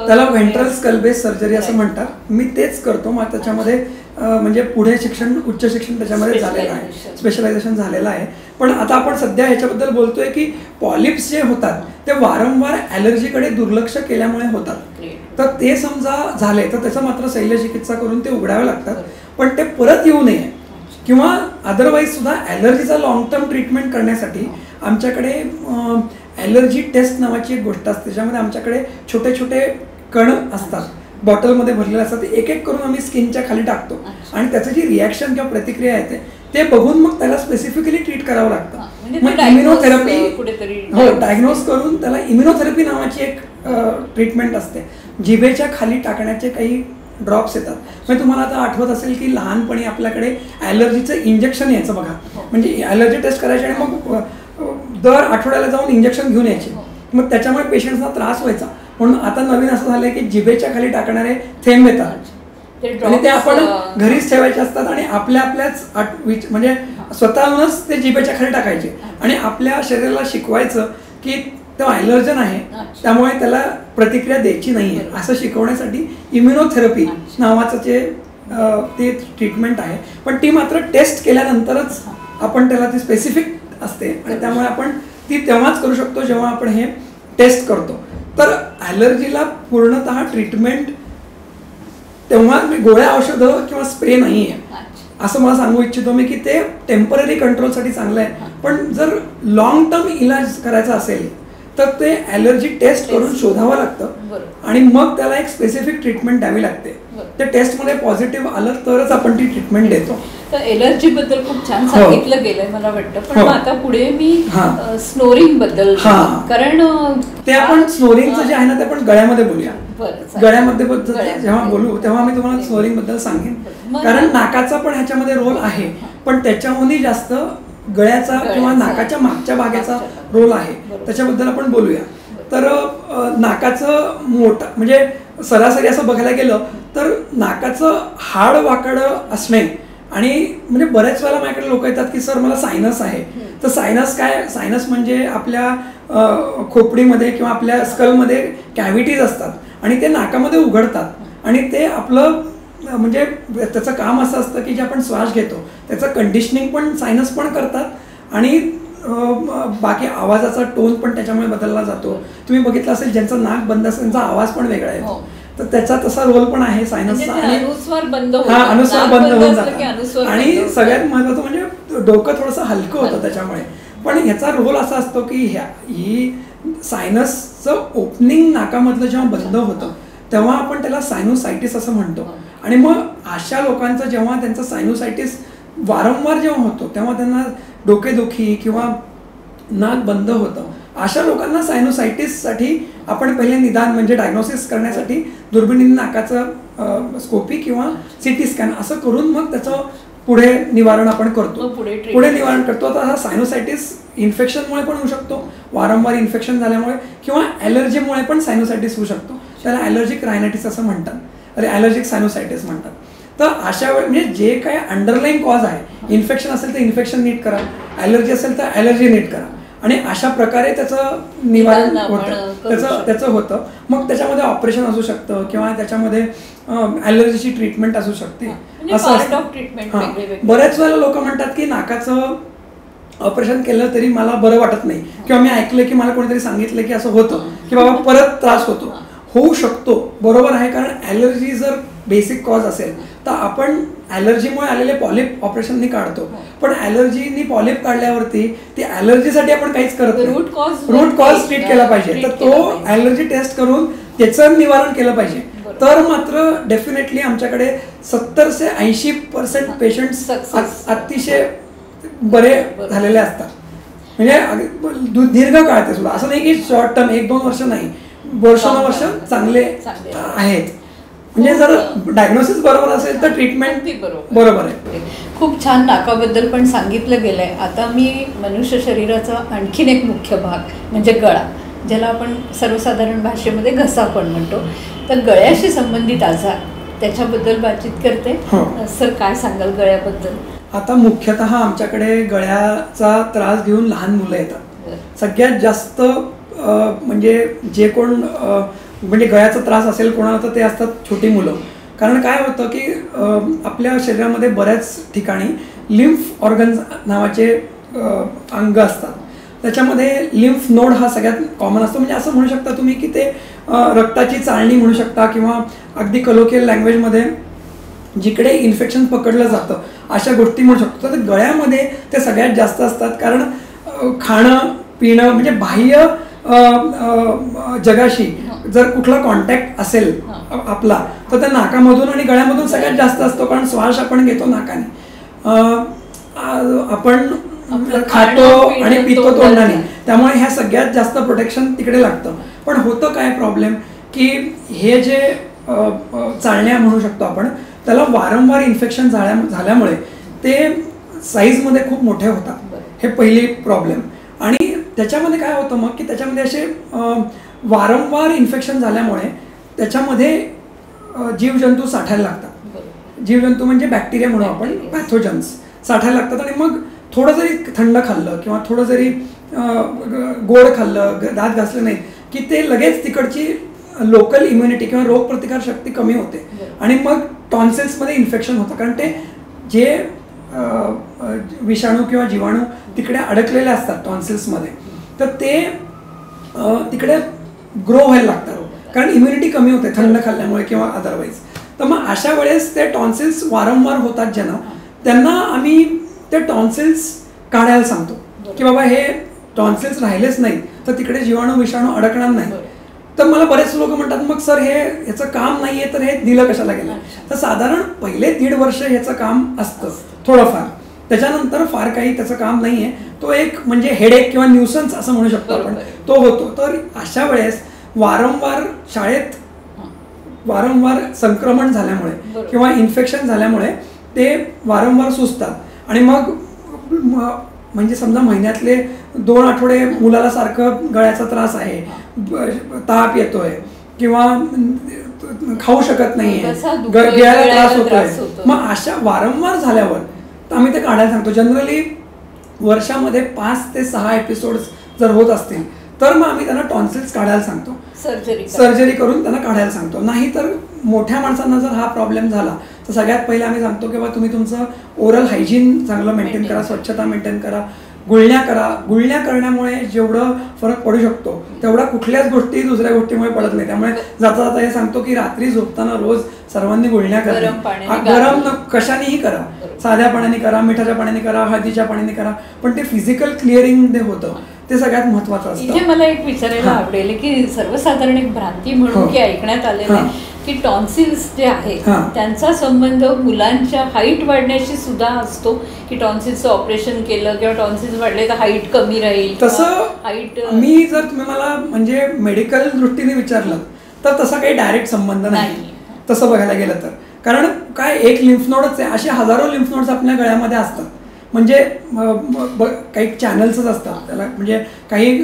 त्याला व्हेंट्रल स्कल बेस सर्जरी असं म्हणतात. मी तेच करतो. मग त्याच्यामध्ये म्हणजे पुढे शिक्षण, उच्च शिक्षण त्याच्यामध्ये झालेलं आहे, स्पेशलायझेशन झालेलं आहे. पण आता आपण सध्या ह्याच्याबद्दल बोलतोय की पॉलिप्स जे होतात ते वारंवार ॲलर्जीकडे दुर्लक्ष केल्यामुळे होतात. तर ते समजा झाले तर त्याचं मात्र शल्यचिकित्सा करून ते उघडावे लागतात. पण ते परत येऊ नये किंवा अदरवाईज सुद्धा ॲलर्जीचा लॉंग टर्म ट्रीटमेंट करण्यासाठी आमच्याकडे ॲलर्जी टेस्ट नावाची एक गोष्ट असते. त्याच्यामध्ये आमच्याकडे छोटे छोटे कण असतात, बॉटलमध्ये भरलेले असतात. ते एक एक करून आम्ही स्किनच्या खाली टाकतो आणि त्याचं जी रिॲक्शन किंवा प्रतिक्रिया येते ते बघून मग त्याला स्पेसिफिकली ट्रीट करावं लागतं. मग इम्युनोथेरपी, डायग्नोज करून त्याला इम्युनोथेरपी नावाची एक ट्रीटमेंट असते. जिभेच्या खाली टाकण्याचे काही ड्रॉप्स येतात. म्हणजे तुम्हाला आता आठवत असेल की लहानपणी आपल्याकडे ॲलर्जीचं इंजेक्शन यायचं बघा. म्हणजे ॲलर्जी टेस्ट करायची आणि मग दर आठवड्याला जाऊन इंजेक्शन घेऊन यायचे. मग त्याच्यामुळे पेशंट्सना त्रास व्हायचा. म्हणून आता नवीन असं झालंय की जिभेच्या खाली टाकणारे थेंब येतात आणि ते आपण घरीच ठेवायचे असतात आणि आपल्याच म्हणजे स्वतःहूनच ते जिभेच्या खाली टाकायचे आणि आपल्या शरीराला शिकवायचं की तो ॲलर्जन आहे त्यामुळे त्याला प्रतिक्रिया द्यायची नाही आहे असं शिकवण्यासाठी इम्युनोथेरपी नावाचं ते ट्रीटमेंट आहे. पण ती मात्र टेस्ट केल्यानंतरच आपण त्याला ती स्पेसिफिक असते आणि त्यामुळे आपण ती तेव्हाच करू शकतो जेव्हा आपण हे टेस्ट करतो. तर ॲलर्जीला पूर्णतः ट्रीटमेंट तेव्हा गोळ्या औषधं किंवा स्प्रे नाही आहे असं मला सांगू इच्छितो मी की ते टेम्पररी कंट्रोलसाठी चांगलं आहे. पण जर लॉंग टर्म इलाज करायचा असेल तर ते ॲलर्जी टेस्ट करून शोधावं लागतं आणि मग त्याला एक स्पेसिफिक ट्रीटमेंट द्यावी लागते. त्या टेस्टमध्ये पॉझिटिव्ह आलं तरच आपण ती ट्रीटमेंट देतो. तर एलर्जी बद्दल खूप छान सांगितलं गेलंय मला वाटतं. पण आता पुढे मी स्नोरिंग बद्दल, कारण ते आपण स्नोरिंगचं जे आहे ना ते आपण गळ्यामध्ये बोलूया. गळ्यामध्ये जेव्हा बोलू तेव्हा मी तुम्हाला स्नोरिंग बद्दल सांगेन. कारण नाकाचा पण ह्याच्यामध्ये रोल आहे पण त्याच्याहूनही जास्त गळ्याचा किंवा नाकाच्या मागच्या भागाचा रोल आहे. त्याच्याबद्दल आपण बोलूया. तर नाकाचं मोठं म्हणजे सरासरी असं बघायला गेलं तर नाकाचं हाड वाकडं असणे आणि म्हणजे बऱ्याच वेळेला माझ्याकडे लोक येतात की सर मला सायनस आहे. तर सायनस काय, सायनस म्हणजे आपल्या खोपडीमध्ये किंवा आपल्या स्कलमध्ये कॅव्हिटीज असतात आणि ते नाकामध्ये उघडतात आणि ते आपलं म्हणजे त्याचं काम असं असतं की जे आपण श्वास घेतो त्याचं कंडिशनिंग पण सायनस पण करतात आणि बाकी आवाजाचा टोन पण त्याच्यामुळे बदलला जातो. तुम्ही बघितलं असेल ज्यांचं नाक बंद असेल त्यांचा आवाज पण वेगळा येतो. तर त्याचा तसा रोल पण आहे सायनसचा. आणि अनुस्वार बंद होऊन जातात आणि सगळ्यात महत्त्वाचं म्हणजे डोकं थोडंसं हलकं होतं त्याच्यामुळे. पण ह्याचा रोल असा असतो की ही सायनसचं ओपनिंग नाकामधलं जेव्हा बंद होतं तेव्हा आपण त्याला सायनोसायटिस असं म्हणतो. आणि मग अशा लोकांचं जेव्हा त्यांचं सायनोसायटिस वारंवार जेव्हा होतो तेव्हा त्यांना डोकेदुखी किंवा नाक बंद होतं. अशा लोकांना सायनोसायटिससाठी आपण पहिले निदान म्हणजे डायग्नोसिस करण्यासाठी दुर्बिणीने नाकाचं स्कोपी किंवा सिटी स्कॅन असं करून मग त्याचं पुढे निवारण आपण करतो. पुढे निवारण करतो. आता हा सायनोसायटिस इन्फेक्शनमुळे पण होऊ शकतो, वारंवार इन्फेक्शन झाल्यामुळे किंवा ॲलर्जीमुळे पण सायनोसायटिस होऊ शकतो. त्याला ॲलर्जिक रायनायटिस असं म्हणतात, अरे ॲलर्जिक सायनोसायटिस म्हणतात. तर अशा वेळी म्हणजे जे काही अंडरलाईन कॉज आहे, इन्फेक्शन असेल तर इन्फेक्शन नीट करा, ॲलर्जी असेल तर ॲलर्जी नीट करा, आणि अशा प्रकारे त्याचं निवारण होतं, त्याचं होतं. मग त्याच्यामध्ये ऑपरेशन असू शकतं किंवा त्याच्यामध्ये ॲलर्जीची ट्रीटमेंट असू शकते. असं बऱ्याच वेळेला लोक म्हणतात की नाकाचं ऑपरेशन केलं तरी मला बरं वाटत नाही, किंवा मी ऐकलं की मला कोणीतरी सांगितलं की असं होतं की बाबा परत त्रास होतो. होऊ शकतो, बरोबर आहे, कारण ॲलर्जी जर बेसिक कॉज असेल तर आपण ॲलर्जीमुळे आलेले पॉलिप ऑपरेशननी काढतो, पण ॲलर्जीनी पॉलिप काढल्यावरती ती ॲलर्जीसाठी आपण काहीच करत नाही, रूट कॉज ट्रीट केला पाहिजे. तर तो ॲलर्जी टेस्ट करून त्याचं निवारण केलं पाहिजे, तर मात्र डेफिनेटली आमच्याकडे 70 से 80% पेशंट्स अतिशय बरे झालेले असतात. म्हणजे दीर्घ काळ ते सुद्धा, असं नाही की शॉर्ट टर्म 1-2 वर्ष नाही, वर्षानुवर्ष चांगले आहेत. म्हणजे जर डायग्नोसिस बरोबर असेल तर ट्रीटमेंट बरोबर आहे. खूप छान नाकाबद्दल पण सांगितलं गेलंय. आता मी मनुष्य शरीराचा आणखीन एक मुख्य भाग म्हणजे गळा, ज्याला आपण सर्वसाधारण भाषेमध्ये घसा पण म्हणतो, तर गळ्याशी संबंधित आजार त्याच्याबद्दल बातचीत करते. सर काय सांगाल गळ्याबद्दल? आता मुख्यतः आमच्याकडे गळ्याचा त्रास घेऊन लहान मुलं येतात. सगळ्यात जास्त म्हणजे जे कोण म्हणजे गळ्याचा त्रास असेल कोणाला तर ते असतात छोटी मुलं. कारण काय होतं की आपल्या शरीरामध्ये बऱ्याच ठिकाणी लिम्फ ऑर्गन्स नावाचे अंग असतात. त्याच्यामध्ये लिम्फ नोड हा सगळ्यात कॉमन असतो. म्हणजे असं म्हणू शकता तुम्ही की ते रक्ताची चाळणी म्हणू शकता, किंवा अगदी कलोकियल लँग्वेजमध्ये जिकडे इन्फेक्शन पकडलं जातं अशा गोष्टी म्हणू शकतो. तर गळ्यामध्ये ते सगळ्यात जास्त असतात, कारण खाणं पिणं म्हणजे बाह्य जगाशी जर कुठला कॉन्टॅक्ट असेल आपला तर त्या नाकामधून आणि गळ्यामधून सगळ्यात जास्त असतो, कारण श्वास आपण घेतो नाकाने, आपण खातो आणि पितो तोंडाने, त्यामुळे ह्या सगळ्यात जास्त प्रोटेक्शन तिकडे लागतं. पण होतं काय प्रॉब्लेम की हे जे चाळण्या म्हणू शकतो आपण, त्याला वारंवार इन्फेक्शन झाल्यामुळे ते साईजमध्ये खूप मोठे होतात. हे पहिली प्रॉब्लेम. आणि त्याच्यामध्ये काय होतं मग की त्याच्यामध्ये असे वारंवार इन्फेक्शन झाल्यामुळे त्याच्यामध्ये जीवजंतू साठायला लागतात. जीवजंतू म्हणजे बॅक्टेरिया म्हणून आपण पॅथोजन्स साठायला लागतात. आणि मग थोडं जरी थंड खाल्लं किंवा थोडं जरी गोड खाल्लं, दात घासले नाहीत की ते लगेच तिकडची लोकल इम्युनिटी किंवा रोगप्रतिकार शक्ती कमी होते आणि मग टॉन्सिल्समध्ये इन्फेक्शन होतं. कारण ते जे विषाणू किंवा जीवाणू तिकडे अडकलेले असतात टॉन्सिल्समध्ये, तर ते तिकडे ग्रो व्हायला लागतात, कारण इम्युनिटी कमी होते थंड खाल्ल्यामुळे किंवा अदरवाईज. तर मग अशा वेळेस ते टॉन्सिल्स वारंवार होतात ज्यांना, त्यांना आम्ही ते टॉन्सिल्स काढायला सांगतो की बाबा हे टॉन्सिल्स राहिलेच नाही तर तिकडे जीवाणू विषाणू अडकणार नाही. तर मला बरेच लोक म्हणतात मग सर ह्याचं काम नाही आहे तर हे दिलं कशाला गेलं. तर साधारण पहिले 1.5 वर्ष ह्याचं काम असतं थोडंफार, त्याच्यानंतर फार काही त्याचं काम नाही आहे. तो एक म्हणजे हेडेक किंवा न्यूसन्स असं म्हणू शकतो आपण, तो होतो. तर अशा वेळेस वारंवार शाळेत वारंवार संक्रमण झाल्यामुळे किंवा इन्फेक्शन झाल्यामुळे ते वारंवार सुचतात आणि मग म्हणजे समजा महिन्यातले 2 आठवडे मुलाला सारखं गळ्याचा त्रास आहे, ताप येतोय किंवा खाऊ शकत नाहीये, गिळायला त्रास होतोय, मग अशा वारंवार झाल्यावर आम्ही ते काढायला सांगतो. जनरली वर्षामध्ये 5 ते 6 एपिसोड्स जर होत असतील तर मग आम्ही त्यांना टॉन्सिल्स काढायला सांगतो, सर्जरी करून त्यांना काढायला सांगतो. नाहीतर मोठ्या माणसांना जर हा प्रॉब्लेम झाला तर सगळ्यात पहिले आम्ही सांगतो की तुम्ही तुमचं ओरल हायजीन चांगलं मेंटेन करा, स्वच्छता मेंटेन करा, गुळण्या करा. गुळण्या करण्यामुळे जेवढं फरक पडू शकतो तेवढा कुठल्याच गोष्टी दुसऱ्या गोष्टीमुळे पडत नाही. त्यामुळे जाता जाता हे सांगतो की रात्री झोपताना रोज सर्वांनी गुळण्या करा. गरम कशानेही करा, साध्या पाण्याने करा, मिठाच्या पाण्याने करा, हळदीच्या पाण्याने करा, पण ते फिजिकल क्लिअरिंग जे होतं ते सगळ्यात महत्वाचं असतं. इथे मला एक विचारायला आवडेल की सर्वसाधारण एक भ्रांती म्हणून की ऐकण्यात आलेलं आहे की टॉन्सिल्स जे आहेत त्यांचा संबंध मुलांच्या हाईट वाढण्याशी सुद्धा असतो, की टॉन्सिल्सचं ऑपरेशन केलं किंवा टॉन्सिल्स वाढले तर हाईट कमी राहील. तसं हाईट मी जर तुम्ही मला म्हणजे मेडिकल दृष्टीने विचारलं तर तसा काही डायरेक्ट संबंध नाही तसं बघायला गेलं तर. कारण काय एक लिम्फ नोडच आहे, असे हजारो लिम्फ नोड्स आपल्या गळ्यामध्ये असतात. म्हणजे काही चॅनल्सच असतात त्याला, म्हणजे काही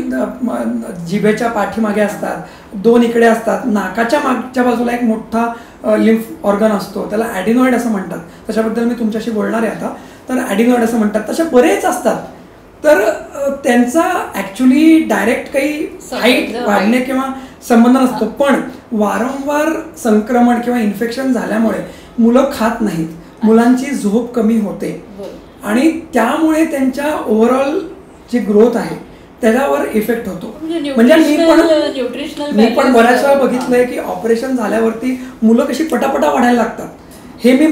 जिभेच्या पाठीमागे असतात, 2 इकडे असतात, नाकाच्या मागच्या बाजूला एक मोठा लिम्फ ऑर्गन असतो, त्याला ॲडिनॉइड असं म्हणतात. त्याच्याबद्दल मी तुमच्याशी बोलणार आहे आता. तर ॲडिनॉइड असं म्हणतात. तसे बरेच असतात. तर त्यांचा ॲक्च्युली डायरेक्ट काही हाईट वाढणे किंवा संबंध नसतो, पण वारंवार संक्रमण किंवा इन्फेक्शन झाल्यामुळे मुलं खात नाहीत, मुलांची झोप कमी होते आणि त्यामुळे त्यांच्या ओव्हरऑल जी ग्रोथ आहे त्याच्यावर इफेक्ट होतो. म्हणजे मी पण बऱ्याच वेळा बघितलंय की ऑपरेशन झाल्यावरती मुलं कशी पटापटा वाढायला लागतात, हे मी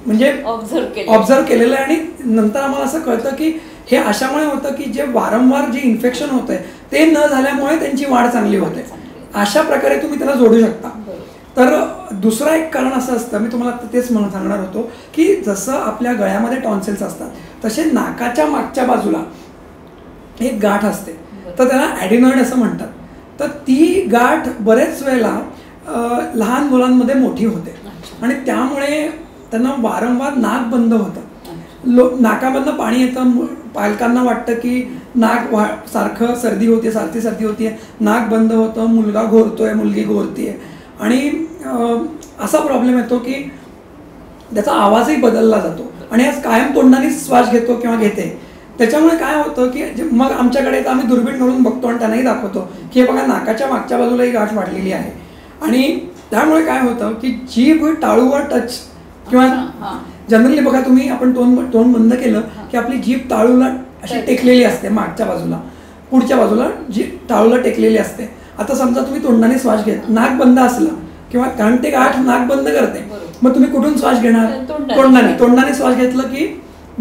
म्हणजे ऑब्झर्व केलेलं आहे. आणि नंतर आम्हाला असं कळतं की हे अशामुळे होतं की जे वारंवार जे इन्फेक्शन होतंय ते न झाल्यामुळे त्यांची वाढ चांगली होते. अशा प्रकारे तुम्ही त्याला जोडू शकता. तर दुसरं एक कारण असं असतं, मी तुम्हाला तेच म्हणून सांगणार होतो की जसं आपल्या गळ्यामध्ये टॉन्सिल्स असतात तसे नाकाच्या मागच्या बाजूला एक गाठ असते, तर त्याला ॲडिनॉइड असं म्हणतात. तर ती गाठ बरेच वेळेला लहान मुलांमध्ये मोठी होते आणि त्यामुळे त्यांना वारंवार नाक बंद होतं, नाकामधनं पाणी येतं. पालकांना वाटतं की नाक सारखं सर्दी होते, नाक बंद होतं, मुलगा घोरतोय, मुलगी घोरतीये आणि असा प्रॉब्लेम येतो की त्याचा आवाजही बदलला जातो आणि आज कायम तोंडाने श्वास घेतो किंवा घेते. त्याच्यामुळे काय होतं की मग आमच्याकडे तर आम्ही दुर्बीण घालून बघतो आणि त्यांनाही दाखवतो की हे बघा नाकाच्या मागच्या बाजूला ही गाठ वाढलेली आहे. आणि त्यामुळे काय होतं की जीभ टाळूवर टच किंवा जनरली बघा तुम्ही, आपण तोंड बंद केलं की आपली जीभ टाळूला अशी टेकलेली असते, मागच्या बाजूला पुढच्या बाजूला जी टाळूला टेकलेली असते. आता समजा तुम्ही तोंडाने श्वास घेत, नाक बंद असलं किंवा कारण ते गाठ नाक बंद करते, मग तुम्ही कुठून श्वास घेणार? तोंडाने श्वास घेतलं की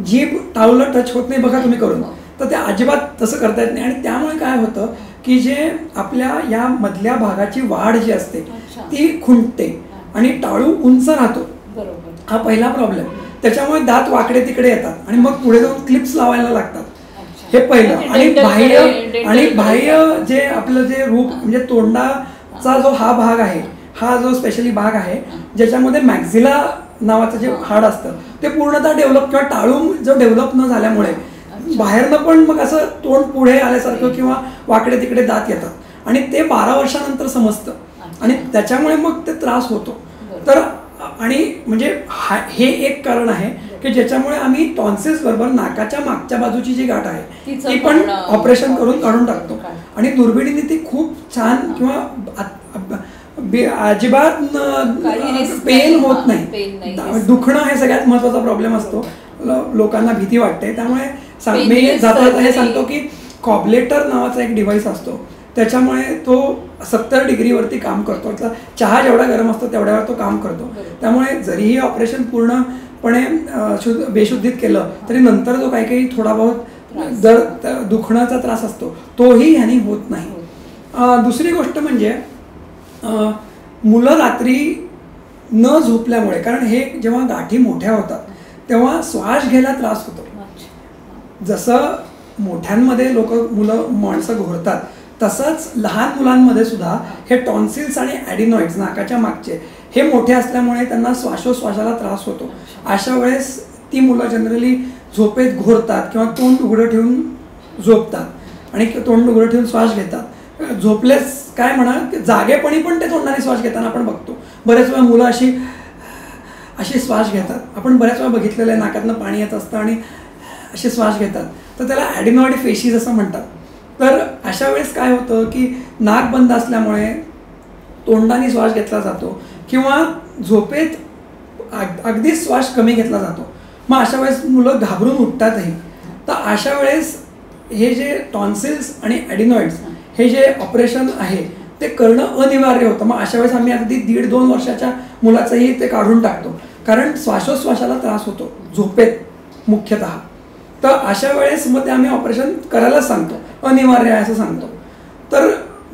जीभ टाळूला टच होत नाही, बघा तुम्ही करून. तर ते अजिबात तसं करता येत नाही आणि त्यामुळे काय होतं की जे आपल्या या मधल्या भागाची वाढ जी असते ती खुंटते आणि टाळू उंच राहतो. हा पहिला प्रॉब्लेम. त्याच्यामुळे दात वाकडे तिकडे येतात आणि मग पुढे जाऊन क्लिप्स लावायला लागतात. हे पहिलं. आणि बाह्य जे आपलं जे रूप म्हणजे तोंडाचा जो हा भाग आहे, हा जो स्पेशली भाग आहे ज्याच्यामध्ये मॅक्झिला नावाचं जे हाड असतं ते पूर्णतः डेव्हलप किंवा टाळू जो डेव्हलप न झाल्यामुळे बाहेरनं पण मग असं तोंड पुढे आल्यासारखं किंवा वाकडे तिकडे दात येतात आणि ते 12 वर्षानंतर समजतं आणि त्याच्यामुळे मग ते त्रास होतो. तर आणि म्हणजे हे एक कारण आहे की ज्याच्यामुळे आम्ही टॉन्सिल्स बरोबर नाकाच्या मागच्या बाजूची जी गाठ आहे ती पण ऑपरेशन करून काढून टाकतो आणि दुर्बिणीने ती खूप छान किंवा अजिबात पेन होत नाही. दुखणं हे सगळ्यात महत्त्वाचा प्रॉब्लेम असतो, लोकांना भीती वाटते. त्यामुळे मी जाता हे सांगतो की कॉबलेटर नावाचा एक डिव्हाइस असतो, त्याच्यामुळे तो 70 डिग्रीवरती काम करतो. चहा जेवढा गरम असतो तेवढ्यावर तो काम करतो. त्यामुळे जरीही ऑपरेशन पूर्णपणे बेशुद्धीत केलं तरी नंतर जो काही थोडा बहुत जर दुखण्याचा त्रास असतो तोही ह्यानी होत नाही. दुसरी गोष्ट म्हणजे मुलं रात्री न झोपल्यामुळे, कारण हे जेव्हा गाठी मोठ्या होतात तेव्हा श्वास घ्यायला त्रास होतो. जसं मोठ्यांमध्ये माणसं घोरतात तसंच लहान मुलांमध्ये सुद्धा हे टॉन्सिल्स आणि ॲडिनॉइड्स नाकाच्या मागचे हे मोठे असल्यामुळे त्यांना श्वासोश्वासाला त्रास होतो. अशा वेळेस ती मुलं जनरली झोपेत घोरतात किंवा तोंड उघडं ठेवून झोपतात आणि तोंड उघडं ठेवून श्वास घेतात. झोपलेच काय म्हणा, जागेपणी पण ते तोंडाने श्वास घेताना आपण बघतो. बऱ्याच वेळा मुलं अशी श्वास घेतात, आपण बऱ्याच वेळा बघितलेलं आहे, नाकातनं पाणी येत असतं आणि असे श्वास घेतात. तर त्याला ॲडिनॉइड फेशीज असं म्हणतात. तर अशा वेळेस काय होतं की नाक बंद असल्यामुळे तोंडाने श्वास घेतला जातो किंवा झोपेत अगदीच श्वास कमी घेतला जातो. मग अशा वेळेस मुलं घाबरून उठतातही. तर अशा वेळेस हे जे टॉन्सिल्स आणि ॲडिनॉइड्स हे जे ऑपरेशन आहे ते करणं अनिवार्य होतं. मग अशा वेळेस आम्ही अगदी 1.5-2 वर्षाच्या मुलाचंही ते काढून टाकतो, कारण श्वासोश्वासाला त्रास होतो झोपेत मुख्यतः. तर अशा वेळेस मग ते आम्ही ऑपरेशन करायलाच सांगतो, अनिवार्य आहे असं सांगतो. तर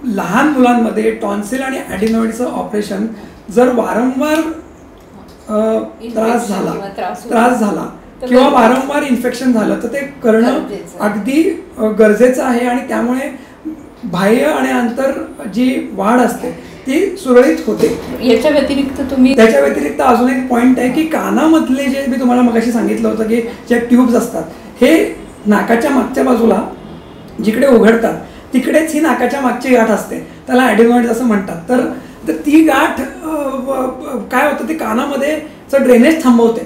लहान मुलांमध्ये टॉन्सिल आणि ॲडिनॉइडचं ऑपरेशन जर वारंवार त्रास झाला किंवा वारंवार इन्फेक्शन झालं तर ते करणं अगदी गरजेचं आहे आणि त्यामुळे बाह्य आणि आंतर जी वाढ असते ती सुरळीत होते. त्याच्या व्यतिरिक्त अजून एक पॉईंट आहे की कानामधले जे मी तुम्हाला मगाशी सांगितलं होतं की जे ट्यूब्स असतात हे नाकाच्या मागच्या बाजूला जिकडे उघडतात तिकडेच ही नाकाच्या मागची गाठ असते, त्याला ॲडिनॉइड असं म्हणतात. तर ती गाठ काय होतं, ती कानामध्ये ड्रेनेज थांबवते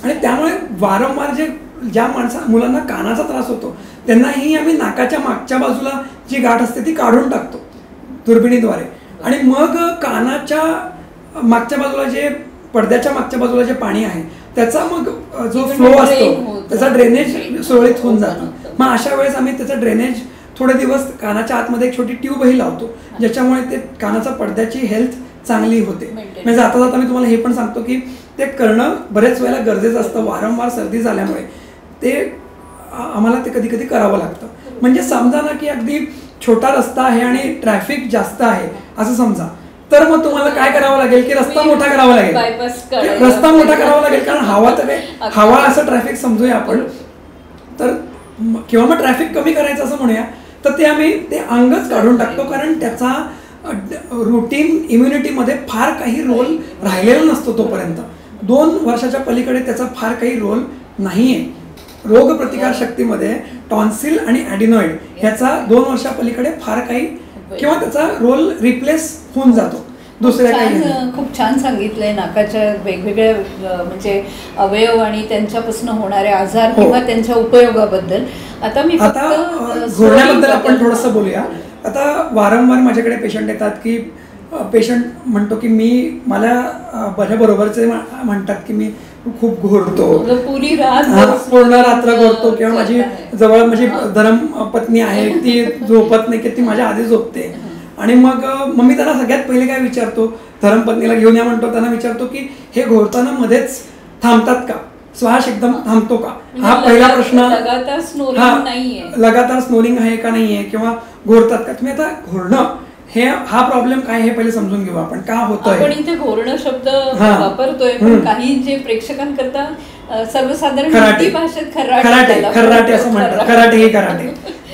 आणि त्यामुळे वारंवार ज्या मुलांना कानाचा त्रास होतो त्यांनाही आम्ही नाकाच्या मागच्या बाजूला जी गाठ असते ती काढून टाकतो दुर्बिणीद्वारे. आणि मग कानाच्या मागच्या बाजूला पडद्याच्या मागच्या बाजूला जे पाणी आहे त्याचा मग जो फ्लो असतो त्याचा ड्रेनेज सुरळीत होऊन जातो. मग अशा वेळेस आम्ही त्याचा ड्रेनेज थोडे दिवस कानाच्या आतमध्ये एक छोटी ट्यूबही लावतो, ज्याच्यामुळे ते कानाचा पडद्याची हेल्थ चांगली होते. म्हणजे जाता जाता मी तुम्हाला हे पण सांगतो की ते करणं बरेच वेळेला गरजेचं असतं. वारंवार सर्दी झाल्यामुळे ते आम्हाला ते कधी कधी करावं लागतं. म्हणजे समजा ना की अगदी छोटा रस्ता आहे आणि ट्रॅफिक जास्त आहे असं समजा, तर मग तुम्हाला काय करावं लागेल की रस्ता मोठा करावा लागेल, रस्ता मोठा करावा लागेल. कारण हवा तर काय हवा असं ट्रॅफिक समजूया आपण, तर किंवा मग ट्रॅफिक कमी करायचं असं म्हणूया, तर ते आम्ही ते अंगच काढून टाकतो. कारण त्याचा रुटीन इम्युनिटीमध्ये फार काही रोल राहिलेला नसतो तोपर्यंत. 2 वर्षाच्या पलीकडे त्याचा फार काही रोल नाही आहे. रोगप्रतिकार शक्तीमध्ये टॉन्सिल आणि ॲडिनॉइड ह्याचा 2 वर्षापलीकडे फार काही किंवा त्याचा रोल रिप्लेस होऊन जातो दुसऱ्या काही. खूप छान सांगितलंय नाकाच्या वेगवेगळ्या म्हणजे अवयव आणि त्यांच्यापासून होणारे आजार किंवा त्यांच्या उपयोगाबद्दल. आता घोरण्याबद्दल आपण थोडंसं बोलूया. आता वारंवार माझ्याकडे पेशंट येतात की पेशंट म्हणतो की मला माझ्याबरोबरचे म्हणतात की मी खूप घोरतो, पूर्ण रात्र घोरतो, किंवा माझी जवळ माझी धर्मपत्नी आहे ती झोपत नाही की ती माझ्या आधी झोपते. आणि मग मी त्यांना सगळ्यात पहिले काय विचारतो, धर्मपत्नीला घेऊन या म्हणतो, त्यांना विचारतो की हे घोरताना मध्येच थांबतात का, श्वास एकदम थांबतो का, हा पहिला प्रश्न. लगातार स्नोरिंग आहे का नाहीये किंवा घोरतात का. तुम्ही आता घोरणं हा प्रॉब्लेम काय हे पहिले समजून घेऊ आपण, का होतोय. आपण इथे घोरणं शब्द वापरतोय पण काही जे प्रेक्षकांकरता सर्वसाधारण भाषेत खर्राटे असं म्हणतात, कराटे.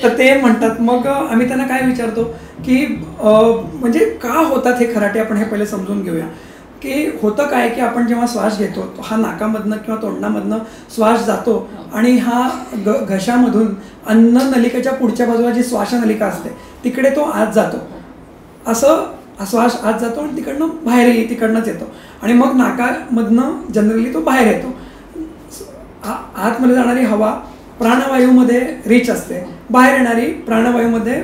तर ते म्हणतात. मग आम्ही त्यांना काय विचारतो की म्हणजे का होतात हे खराटे, आपण हे पहिले समजून घेऊया. की होतं काय की आपण जेव्हा श्वास घेतो हा नाकामधनं किंवा तोंडामधनं श्वास जातो आणि हा घशामधून अन्न नलिकेच्या पुढच्या बाजूला जी श्वासनलिका असते तिकडे तो आत जातो. असं श्वास आत जातो आणि तिकडनं बाहेरही तिकडनंच येतो आणि मग नाकामधनं जनरली तो बाहेर येतो. आतमध्ये जाणारी हवा प्राणवायूमध्ये रिच असते, बाहेर येणारी प्राणवायूमध्ये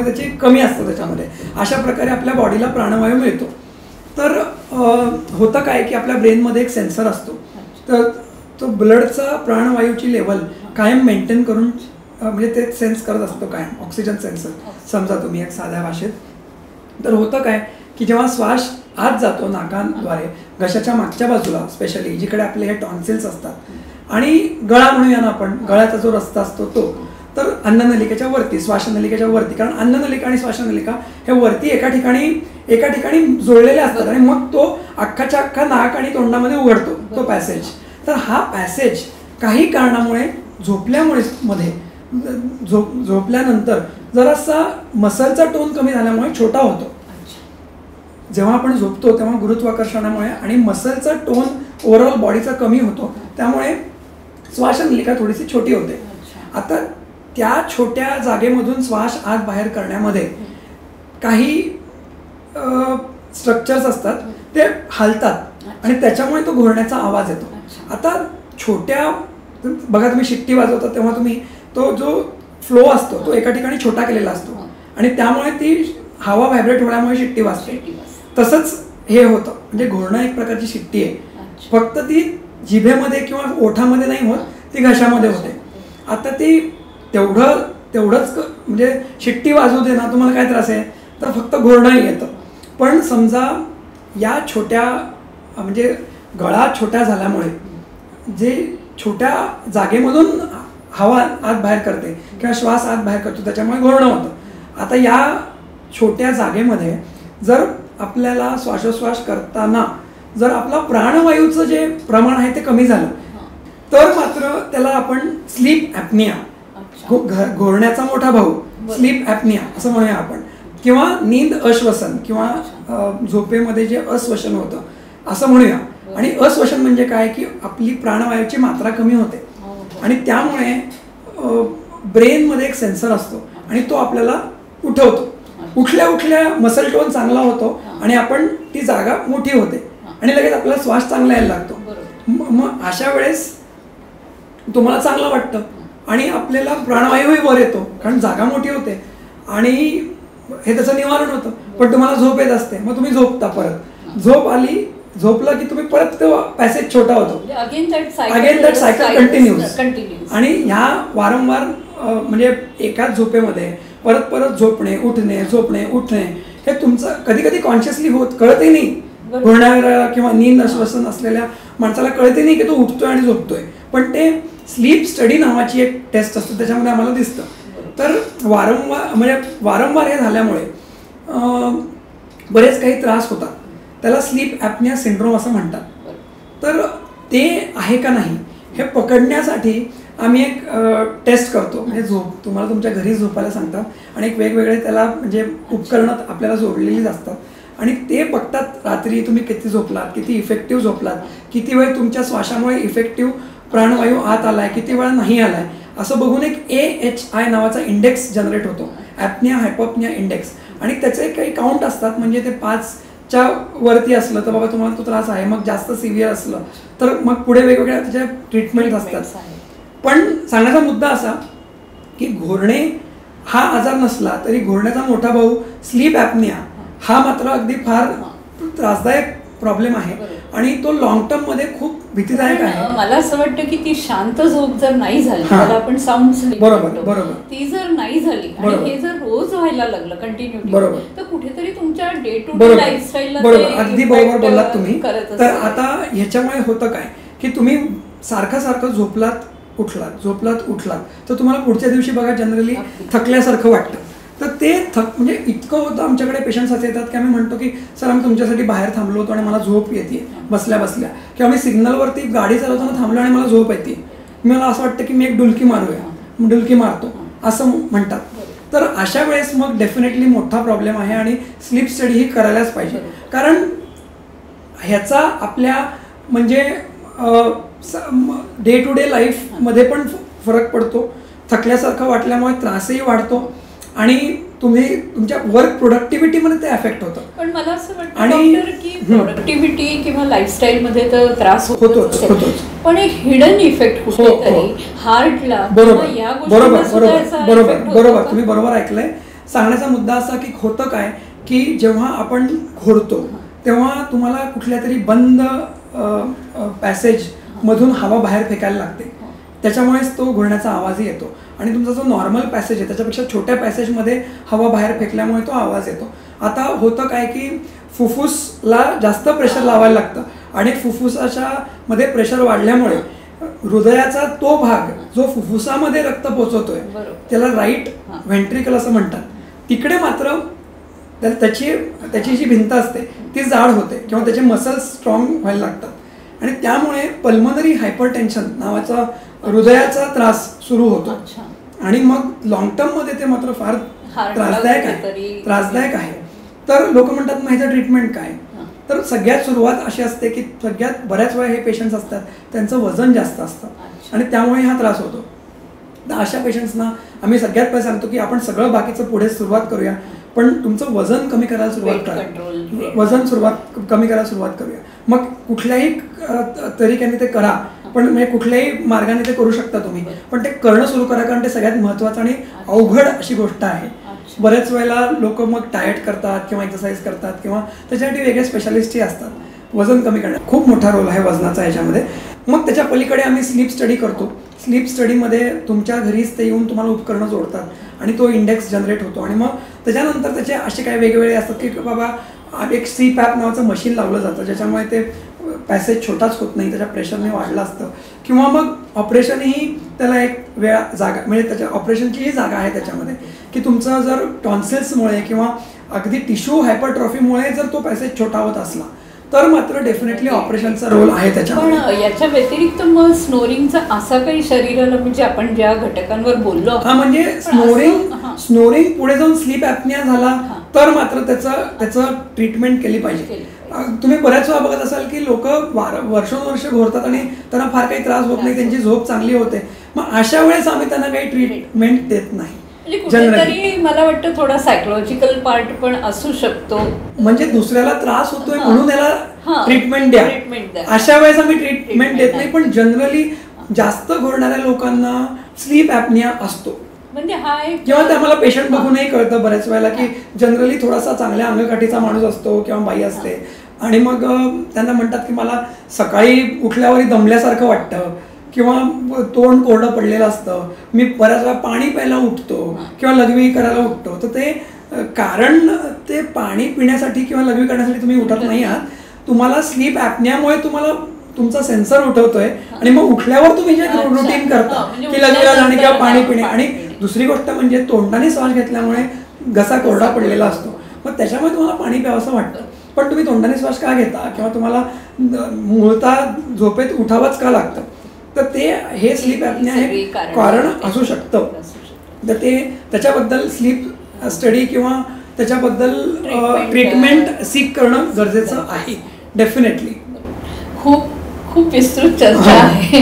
त्याची कमी असतं त्याच्यामध्ये. अशा प्रकारे आपल्या बॉडीला प्राणवायू मिळतो. तर होतं काय की आपल्या ब्रेनमध्ये एक सेन्सर असतो, तर तो ब्लडचा प्राणवायूची लेवल कायम मेंटेन करून म्हणजे ते सेन्स करत असतो कायम, ऑक्सिजन सेन्सर समजा तुम्ही एक साध्या भाषेत. तर होतं काय की जेव्हा श्वास आत जातो नाकाद्वारे घशाच्या मागच्या बाजूला, स्पेशली जिकडे आपले हे टॉन्सिल्स असतात आणि गळा म्हणूया ना आपण, गळ्याचा जो रस्ता असतो तो, तर अन्ननलिकेच्या वरती, श्वासनलिकेच्या वरती, कारण अन्ननलिका आणि श्वासनलिका हे वरती एका ठिकाणी जुळलेले असतात आणि मग तो अख्खाच्या अख्खा नाक आणि तोंडामध्ये उघडतो तो पॅसेज. तर हा पॅसेज काही कारणामुळे झोपल्यानंतर जरासा मसलचा टोन कमी झाल्यामुळे छोटा होतो. जेव्हा आपण झोपतो तेव्हा गुरुत्वाकर्षणामुळे आणि मसलचा टोन ओव्हरऑल बॉडीचा कमी होतो, त्यामुळे श्वासनलिका थोडीशी छोटी होते. आता त्या छोट्या जागेमधून श्वास आत बाहेर करण्यामध्ये काही स्ट्रक्चर्स असतात ते हलतात आणि त्याच्यामुळे तो घोरण्याचा आवाज येतो. आता छोट्या बघा तुम्ही शिट्टी वाजवता तेव्हा तुम्ही तो जो फ्लो असतो तो एका ठिकाणी छोटा केलेला असतो आणि त्यामुळे ती हवा व्हायब्रेट होण्यामुळे शिट्टी वाजते. तसंच हे होतं, म्हणजे घोरणं एक प्रकारची शिट्टी आहे, फक्त ती जिभेमध्ये किंवा ओठामध्ये नाही होत, ती घशामध्ये होते. आता ती तेवढंच म्हणजे शिट्टी वाजवू दे ना, तुम्हाला काय त्रास आहे तर फक्त घोरणंही येतं. पण समजा या छोट्या म्हणजे गळा छोट्या झाल्यामुळे जे छोट्या जागेमधून हवा आत बाहेर करते किंवा श्वास आत बाहेर करतो त्याच्यामुळे घोरणं होतं. आता या छोट्या जागेमध्ये जर आपल्याला श्वासोश्वास करताना जर आपला प्राणवायूचं जे प्रमाण आहे ते कमी झालं तर मात्र त्याला आपण स्लीप ॲपनिया, घोरण्याचा मोठा भाऊ स्लीप ॲपनिया असं म्हणूया आपण, किंवा नींद अश्वसन किंवा झोपेमध्ये जे अस्वसन होतं असं म्हणूया. आणि अस्वसन म्हणजे काय की आपली प्राणवायूची मात्रा कमी होते आणि त्यामुळे ब्रेनमध्ये एक सेन्सर असतो आणि तो आपल्याला उठवतो. उठल्या उठल्या मसल टोन चांगला होतो आणि आपण ती जागा मोठी होते आणि लगेच आपल्याला श्वास चांगला यायला लागतो. मग अशा वेळेस तुम्हाला चांगलं वाटतं आणि आपल्याला प्राणवायूही वर येतो कारण जागा मोठी होते आणि हे त्याचं निवारण होतं. पण तुम्हाला झोप येत असते, मग तुम्ही झोपता. परत झोप आली, झोपलं की तुम्ही परत तो पॅसेज छोटा होतो. Again that cycle continues. आणि ह्या वारंवार म्हणजे एकाच झोपेमध्ये परत परत झोपणे उठणे झोपणे उठणे हे तुमचं कधी कधी कॉन्शियसली कळतही नाही. घोरणाऱ्या किंवा नींद अस्वस्थ असलेल्या माणसाला कळते नाही की तो उठतोय आणि झोपतोय. पण ते स्लीप स्टडी नावाची एक टेस्ट असते, त्याच्यामध्ये आम्हाला दिसतं. तर वारंवार हे झाल्यामुळे बरेच काही त्रास होतात. त्याला स्लीप ॲपनिया सिंड्रोम असं म्हणतात. तर ते आहे का नाही हे पकडण्यासाठी आम्ही एक टेस्ट करतो. म्हणजे तुम्हाला तुमच्या घरी झोपायला सांगतात आणि एक वेगवेगळे त्याला म्हणजे उपकरणं आपल्याला जोडलेली असतात आणि ते बघतात रात्री तुम्ही किती झोपलात, किती इफेक्टिव्ह झोपलात, किती वेळ तुमच्या श्वासामुळे इफेक्टिव्ह प्राणवायू आत आलाय, किती वेळा नाही आलाय, असं बघून एक AHI नावाचा इंडेक्स जनरेट होतो, ॲपनिया हायपोपनिया इंडेक्स. आणि त्याचे काही काउंट असतात. म्हणजे ते 5च्या वरती असलं तर बाबा तुम्हाला तो त्रास आहे, मग जास्त सिव्हिअर असलं तर मग पुढे वेगवेगळ्या त्याच्या ट्रीटमेंट असतात. पण सांगण्याचा मुद्दा असा की घोरणे हा आजार नसला तरी घोरण्याचा मोठा भाऊ स्लीप ॲपनिया हा मात्र अगदी फार त्रासदायक प्रॉब्लेम आहे आणि तो लॉंग टर्म मध्ये खूप भीतीदायक आहे. मला असं वाटतं की ती शांत झोप जर नाही झाली, त्याला आपण साऊंड स्लीप बरोबर, ती जर नाही झाली आणि हे जर रोज व्हायला लागलं कंटिन्युटी, तर कुठेतरी तुमच्या डे टू डे लाईफस्टाईलला अगदी बरोबर बोललात तुम्ही. तर आता ह्याच्यामुळे होतं काय की तुम्ही सारखं झोपलात उठलात तर तुम्हाला पुढच्या दिवशी बघा जनरली थकल्यासारखं वाटतं. तर ते म्हणजे इतकं होतं. आमच्याकडे पेशंट्स असे येतात की आम्ही म्हणतो की सर आम्ही तुमच्यासाठी बाहेर थांबलो होतो आणि मला झोप येते बसल्या किंवा आम्ही सिग्नलवरती गाडी चालवताना थांबलो आणि मला झोप येते, मला असं वाटतं की मी एक डुलकी मारतो असं म्हणतात. तर अशा वेळेस मग डेफिनेटली मोठा प्रॉब्लेम आहे आणि स्लीप स्टडी ही करायलाच पाहिजे. कारण ह्याचा आपल्या म्हणजे डे टू डे लाईफमध्ये पण फरक पडतो. थकल्यासारखं वाटल्यामुळे त्रासही वाढतो आणि तुम्ही तुमच्या वर्क प्रोडक्टिव्हिटीमध्ये ते अफेक्ट होतं. पण मला असं वाटतं की प्रोडक्टिव्हिटी किंवा लाईफस्टाईलमध्ये तर त्रास होतोच, पण एक हिडन इफेक्ट कुठेतरी हार्टला. बरोबर तुम्ही बरोबर ऐकलंय. सांगण्याचा मुद्दा असा की होतं काय की जेव्हा आपण घोरतो तेव्हा तुम्हाला कुठल्या तरी बंद पॅसेज मधून हवा बाहेर फेकायला लागते, त्याच्यामुळेच तो घोरण्याचा आवाजही येतो. आणि तुमचा जो नॉर्मल पॅसेज आहे त्याच्यापेक्षा छोट्या पॅसेजमध्ये हवा बाहेर फेकल्यामुळे तो आवाज येतो. आता होतं काय की फुफ्फुसला जास्त प्रेशर लावायला लागतं आणि फुफ्फुसाच्या मध्ये प्रेशर वाढल्यामुळे हृदयाचा तो भाग जो फुफ्फुसामध्ये रक्त पोचवतोय त्याला राईट व्हेंट्रिकल असं म्हणतात, तिकडे मात्र त्याची जी भिंत असते ती जाड होते किंवा त्याचे मसल्स स्ट्रॉंग व्हायला लागतात आणि त्यामुळे पल्मनरी हायपरटेन्शन नावाचा हृदयाचा त्रास सुरू होतो. आणि मग लॉंग टर्म मध्ये ते मात्र फार त्रासदायक आहे. तर लोक म्हणतात मग ह्याचं ट्रीटमेंट काय. तर सगळ्यात सुरुवात अशी असते की सगळ्यात बऱ्याच वेळा हे पेशंट्स असतात त्यांचं वजन जास्त असतं आणि त्यामुळे हा त्रास होतो. तर अशा पेशंट्सना आम्ही सगळ्यात पहिले सांगतो की आपण सगळं बाकीचं पुढे सुरुवात करूया, पण तुमचं वजन कमी करायला सुरुवात करूया. मग कुठल्याही तरीक्याने ते करा, पण म्हणजे कुठल्याही मार्गाने ते करू शकता तुम्ही, पण ते करणं सुरू करा कारण ते सगळ्यात महत्त्वाचं आणि अवघड अशी गोष्ट आहे. बऱ्याच वेळेला लोक मग डाएट करतात किंवा एक्सरसाइज करतात किंवा त्याच्यासाठी वेगळे स्पेशालिस्टही असतात. वजन कमी करण्यात खूप मोठा रोल आहे वजनाचा याच्यामध्ये. मग त्याच्या पलीकडे आम्ही स्लीप स्टडी करतो. स्लीप स्टडीमध्ये तुमच्या घरीच ते येऊन तुम्हाला उपकरणं जोडतात आणि तो इंडेक्स जनरेट होतो. आणि मग त्याच्यानंतर त्याचे असे काही वेगवेगळे असतात की बाबा एक CPAP नावाचं मशीन लावलं जातं ज्याच्यामुळे ते पॅसेज छोटाच होत नाही, त्याच्या प्रेशरने वाढलं असतं. किंवा मग ऑपरेशनही त्याला एक वेळा जागा म्हणजे त्याच्या ऑपरेशनचीही जागा आहे त्याच्यामध्ये की तुमचं जर टॉन्सिल्समुळे किंवा अगदी टिश्यू हायपरट्रॉफीमुळे जर तो पॅसेज छोटा होत असला तर मात्र डेफिनेटली ऑपरेशनचा रोल आहे त्याच्यामध्ये. पण याच्या व्यतिरिक्त मग स्नोरिंगचा असा काही शरीराला म्हणजे आपण ज्या घटकांवर बोललो म्हणजे स्नोरिंग पुढे जाऊन स्लीप ॲपनिया झाला तर मात्र त्याचं ट्रीटमेंट केली पाहिजे. तुम्ही बऱ्याच वेळा बघत असाल की लोक वर्षोनवर्ष घोरतात आणि त्यांना फार काही त्रास होत नाही, त्यांची झोप चांगली होते, मग अशा वेळेस आम्ही त्यांना काही ट्रीटमेंट देत नाही. म्हणजे कुठेतरी मला वाटतं थोडा सायकोलॉजिकल पार्ट पण असू शकतो. म्हणजे दुसऱ्याला त्रास होतोय म्हणून याला ट्रीटमेंट द्या, अशा वेळेस आम्ही ट्रीटमेंट देत नाही. पण जनरली जास्त घोरणाऱ्या लोकांना स्लीप ॲपनिया असतो. म्हणजे हा किंवा ते आम्हाला पेशंट बघूनही कळतं बऱ्याच वेळेला की जनरली थोडासा चांगल्या अंगकाठीचा माणूस असतो किंवा बाई असते आणि मग त्यांना म्हणतात की मला सकाळी उठल्यावरही दमल्यासारखं वाटतं किंवा तोंड कोरडं पडलेलं असतं, मी बऱ्याच वेळा पाणी प्यायला उठतो किंवा लघवी करायला उठतो. तर ते कारण ते पाणी पिण्यासाठी किंवा लघवी करण्यासाठी तुम्ही उठत नाही आहात, तुम्हाला स्लीप ॲपनियामुळे तुम्हाला तुमचा सेन्सर उठवतोय आणि मग उठल्यावर तुम्ही जे रुटीन करता की लघवीला जाणे किंवा पाणी पिणे. आणि दुसरी गोष्ट म्हणजे तोंडाने श्वास घेतल्यामुळे घसा कोरडा पडलेला असतो, मग त्याच्यामुळे तुम्हाला पाणी प्यावंसं वाटतं. पण तुम्ही तोंडाने श्वास का घेता किंवा तुम्हाला मूळता झोपेत उठावंच का लागतं, तर ते हे स्लीप ॲपनिया हे कारण असू शकतं. तर ते त्याच्याबद्दल स्लीप स्टडी किंवा त्याच्याबद्दल ट्रीटमेंट सीक करणं गरजेचं आहे डेफिनेटली. खूप खूप विस्तृत चर्चा आहे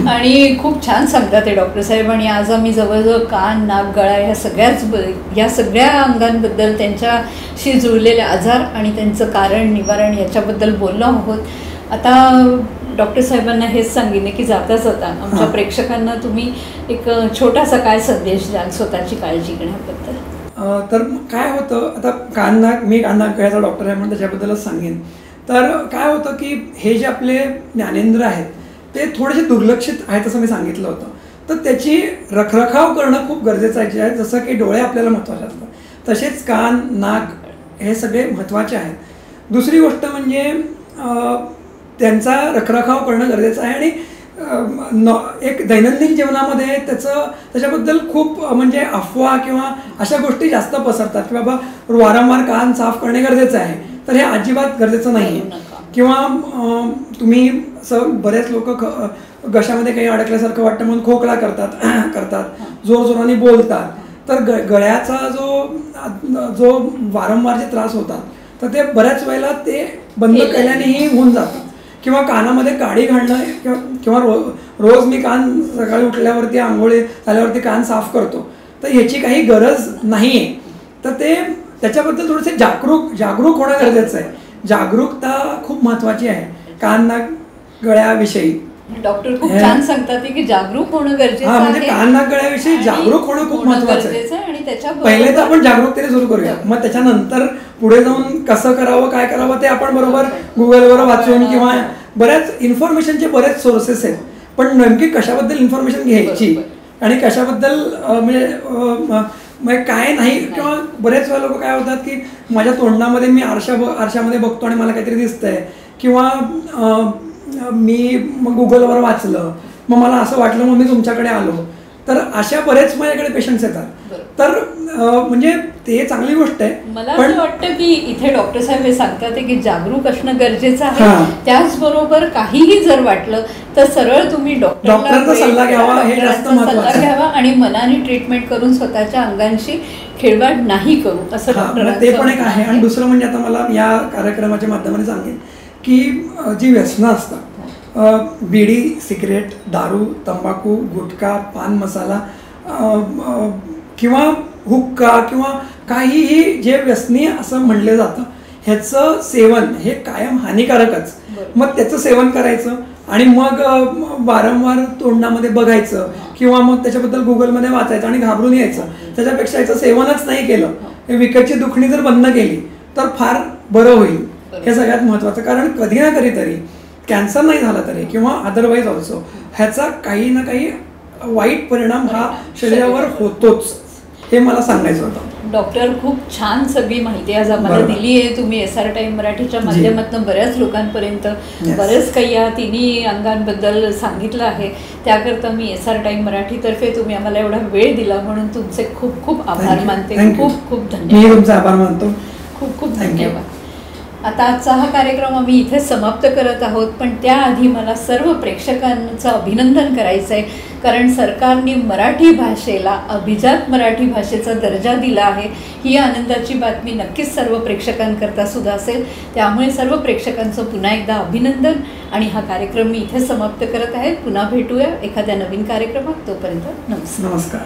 आणि खूप छान सांगतात ते डॉक्टर साहेब. आणि आज आम्ही जवळजवळ कान, नाक, गळा ह्या सगळ्या अंगांबद्दल, त्यांच्याशी जुळलेले आजार आणि त्यांचं कारण, निवारण याच्याबद्दल बोललो आहोत. आता डॉक्टर साहेबांना हेच सांगितले की जाता जाता आमच्या प्रेक्षकांना तुम्ही एक छोटासा काय संदेश द्याल स्वतःची काळजी घेण्याबद्दल. तर काय होतं, आता मी कान नाक गळ्याचा डॉक्टर आहे म्हणून त्याच्याबद्दलच सांगेन. तर काय होतं की हे जे आपले ज्ञानेंद्र आहेत ते थोडेसे दुर्लक्षित आहेत असं मी सांगितलं होतं. तर त्याची रखरखाव करणं खूप गरजेचं आहे. जसं की डोळे आपल्याला महत्त्वाचे असतात तसेच कान, नाक हे सगळे महत्त्वाचे आहेत. दुसरी गोष्ट म्हणजे त्यांचा रखरखाव करणं गरजेचं आहे. आणि एक दैनंदिन जीवनामध्ये त्याच्याबद्दल खूप म्हणजे अफवा किंवा अशा गोष्टी जास्त पसरतात की बाबा वारंवार कान साफ करणे गरजेचं आहे, तर हे अजिबात गरजेचं नाही आहे. किंवा तुम्ही बरेच लोक घशामध्ये काही अडकल्यासारखं वाटतं म्हणून खोकला करतात जोरजोराने बोलतात. तर गळ्याचा जो वारंवार जे त्रास होतात तर ते बऱ्याच वेळेला ते बंद केल्यानेही होऊन जातात. किंवा कानामध्ये काडी घालणं किंवा रोज मी कान सकाळी उठल्यावरती आंघोळी झाल्यावरती कान साफ करतो, तर ह्याची काही गरज नाही आहे. तर त्याच्याबद्दल थोडेसे जागरूक होणं गरजेचं आहे. जागरूकता खूप महत्त्वाची आहे कान नाक गळ्याविषयी. डॉक्टर खूप छान सांगतात की जागरूक होणं गरजेचं आहे. म्हणजे कान नाक गळ्याविषयी जागरूक होणं खूप महत्त्वाचं आहे. आणि त्याच्या पहिले तर आपण जागरूकतेने सुरू करूया, मग त्याच्यानंतर पुढे जाऊन कसं करावं काय करावं ते आपण बरोबर गुगलवर वाचून किंवा बऱ्याच इन्फॉर्मेशनचे बरेच सोर्सेस आहेत. पण नेमकी कशाबद्दल इन्फॉर्मेशन घ्यायची आणि कशाबद्दल म्हणजे काय नाही. किंवा बरेच वेळा लोक काय होतात की माझ्या तोंडामध्ये मी आरशामध्ये बघतो आणि मला काहीतरी दिसतंय किंवा मी मग गुगलवर वाचलं मग मला असं वाटलं मग मी तुमच्याकडे आलो. तर अशा बरेच माझ्याकडे पेशंट्स येतात. तर म्हणजे ते चांगली गोष्ट आहे. मला असं वाटतं की इथे डॉक्टर साहेब हे सांगतात की जागरूक असणं गरजेचं आहे. त्याचबरोबर काहीही जर वाटलं तर सरळ तुम्ही डॉक्टरांचा सल्ला घ्यावा, हे जास्त महत्त्वाचं आहे. आणि मनाने ट्रीटमेंट करून स्वतःच्या अंगांशी खेळवाड नाही करू असं डॉक्टरांचं ते पण एक आहे. आणि दुसरं म्हणजे आता मला या कार्यक्रमाच्या माध्यमाने सांगेन की जी व्यसनं असतात, बिडी, सिगरेट, दारू, तंबाखू, गुटखा, पान मसाला किंवा हुक्का किंवा काहीही जे व्यसनी असं म्हणलं जातं ह्याचं सेवन हे कायम हानिकारकच. मग त्याचं सेवन करायचं आणि मग वारंवार तोंडामध्ये बघायचं किंवा मग त्याच्याबद्दल गुगलमध्ये वाचायचं आणि घाबरून यायचं. त्याच्यापेक्षा याचं सेवनच नाही केलं, विकतची दुखणी जर बंद केली तर फार बरं होईल. हे सगळ्यात महत्त्वाचं. कारण कधी ना कधीतरी कॅन्सर नाही झाला तरी किंवा अदरवाईज ऑल्सो ह्याचा काही ना काही वाईट परिणाम हा शरीरावर होतोच, हे मला सांगायचं होतं. डॉक्टर खूप छान सगळी माहिती आज आम्हाला दिली आहे तुम्ही. SR टाइम मराठीच्या माध्यमातून बऱ्याच लोकांपर्यंत बरेच काही या तिन्ही अंगांबद्दल सांगितलं आहे. त्याकरता मी SR टाइम मराठीतर्फे तुम्ही आम्हाला एवढा वेळ दिला म्हणून तुमचे खूप खूप आभार मानते. खूप खूप धन्यवाद. मी तुमचा आभार मानतो. खूप खूप धन्यवाद. आता आजचा हा कार्यक्रम आम्ही इथे समाप्त करत आहोत, पण त्याआधी मला सर्व प्रेक्षकांचं अभिनंदन करायचं आहे, कारण सरकारने मराठी भाषेला अभिजात मराठी भाषेचा दर्जा दिला आहे. ही आनंदाची बातमी नक्कीच सर्व प्रेक्षकांकरता सुद्धा असेल. त्यामुळे सर्व प्रेक्षकांचं पुन्हा एकदा अभिनंदन आणि हा कार्यक्रम मी इथे समाप्त करत आहे. पुन्हा भेटूया एखाद्या नवीन कार्यक्रमात. तोपर्यंत नमस्कार. नमस्कार.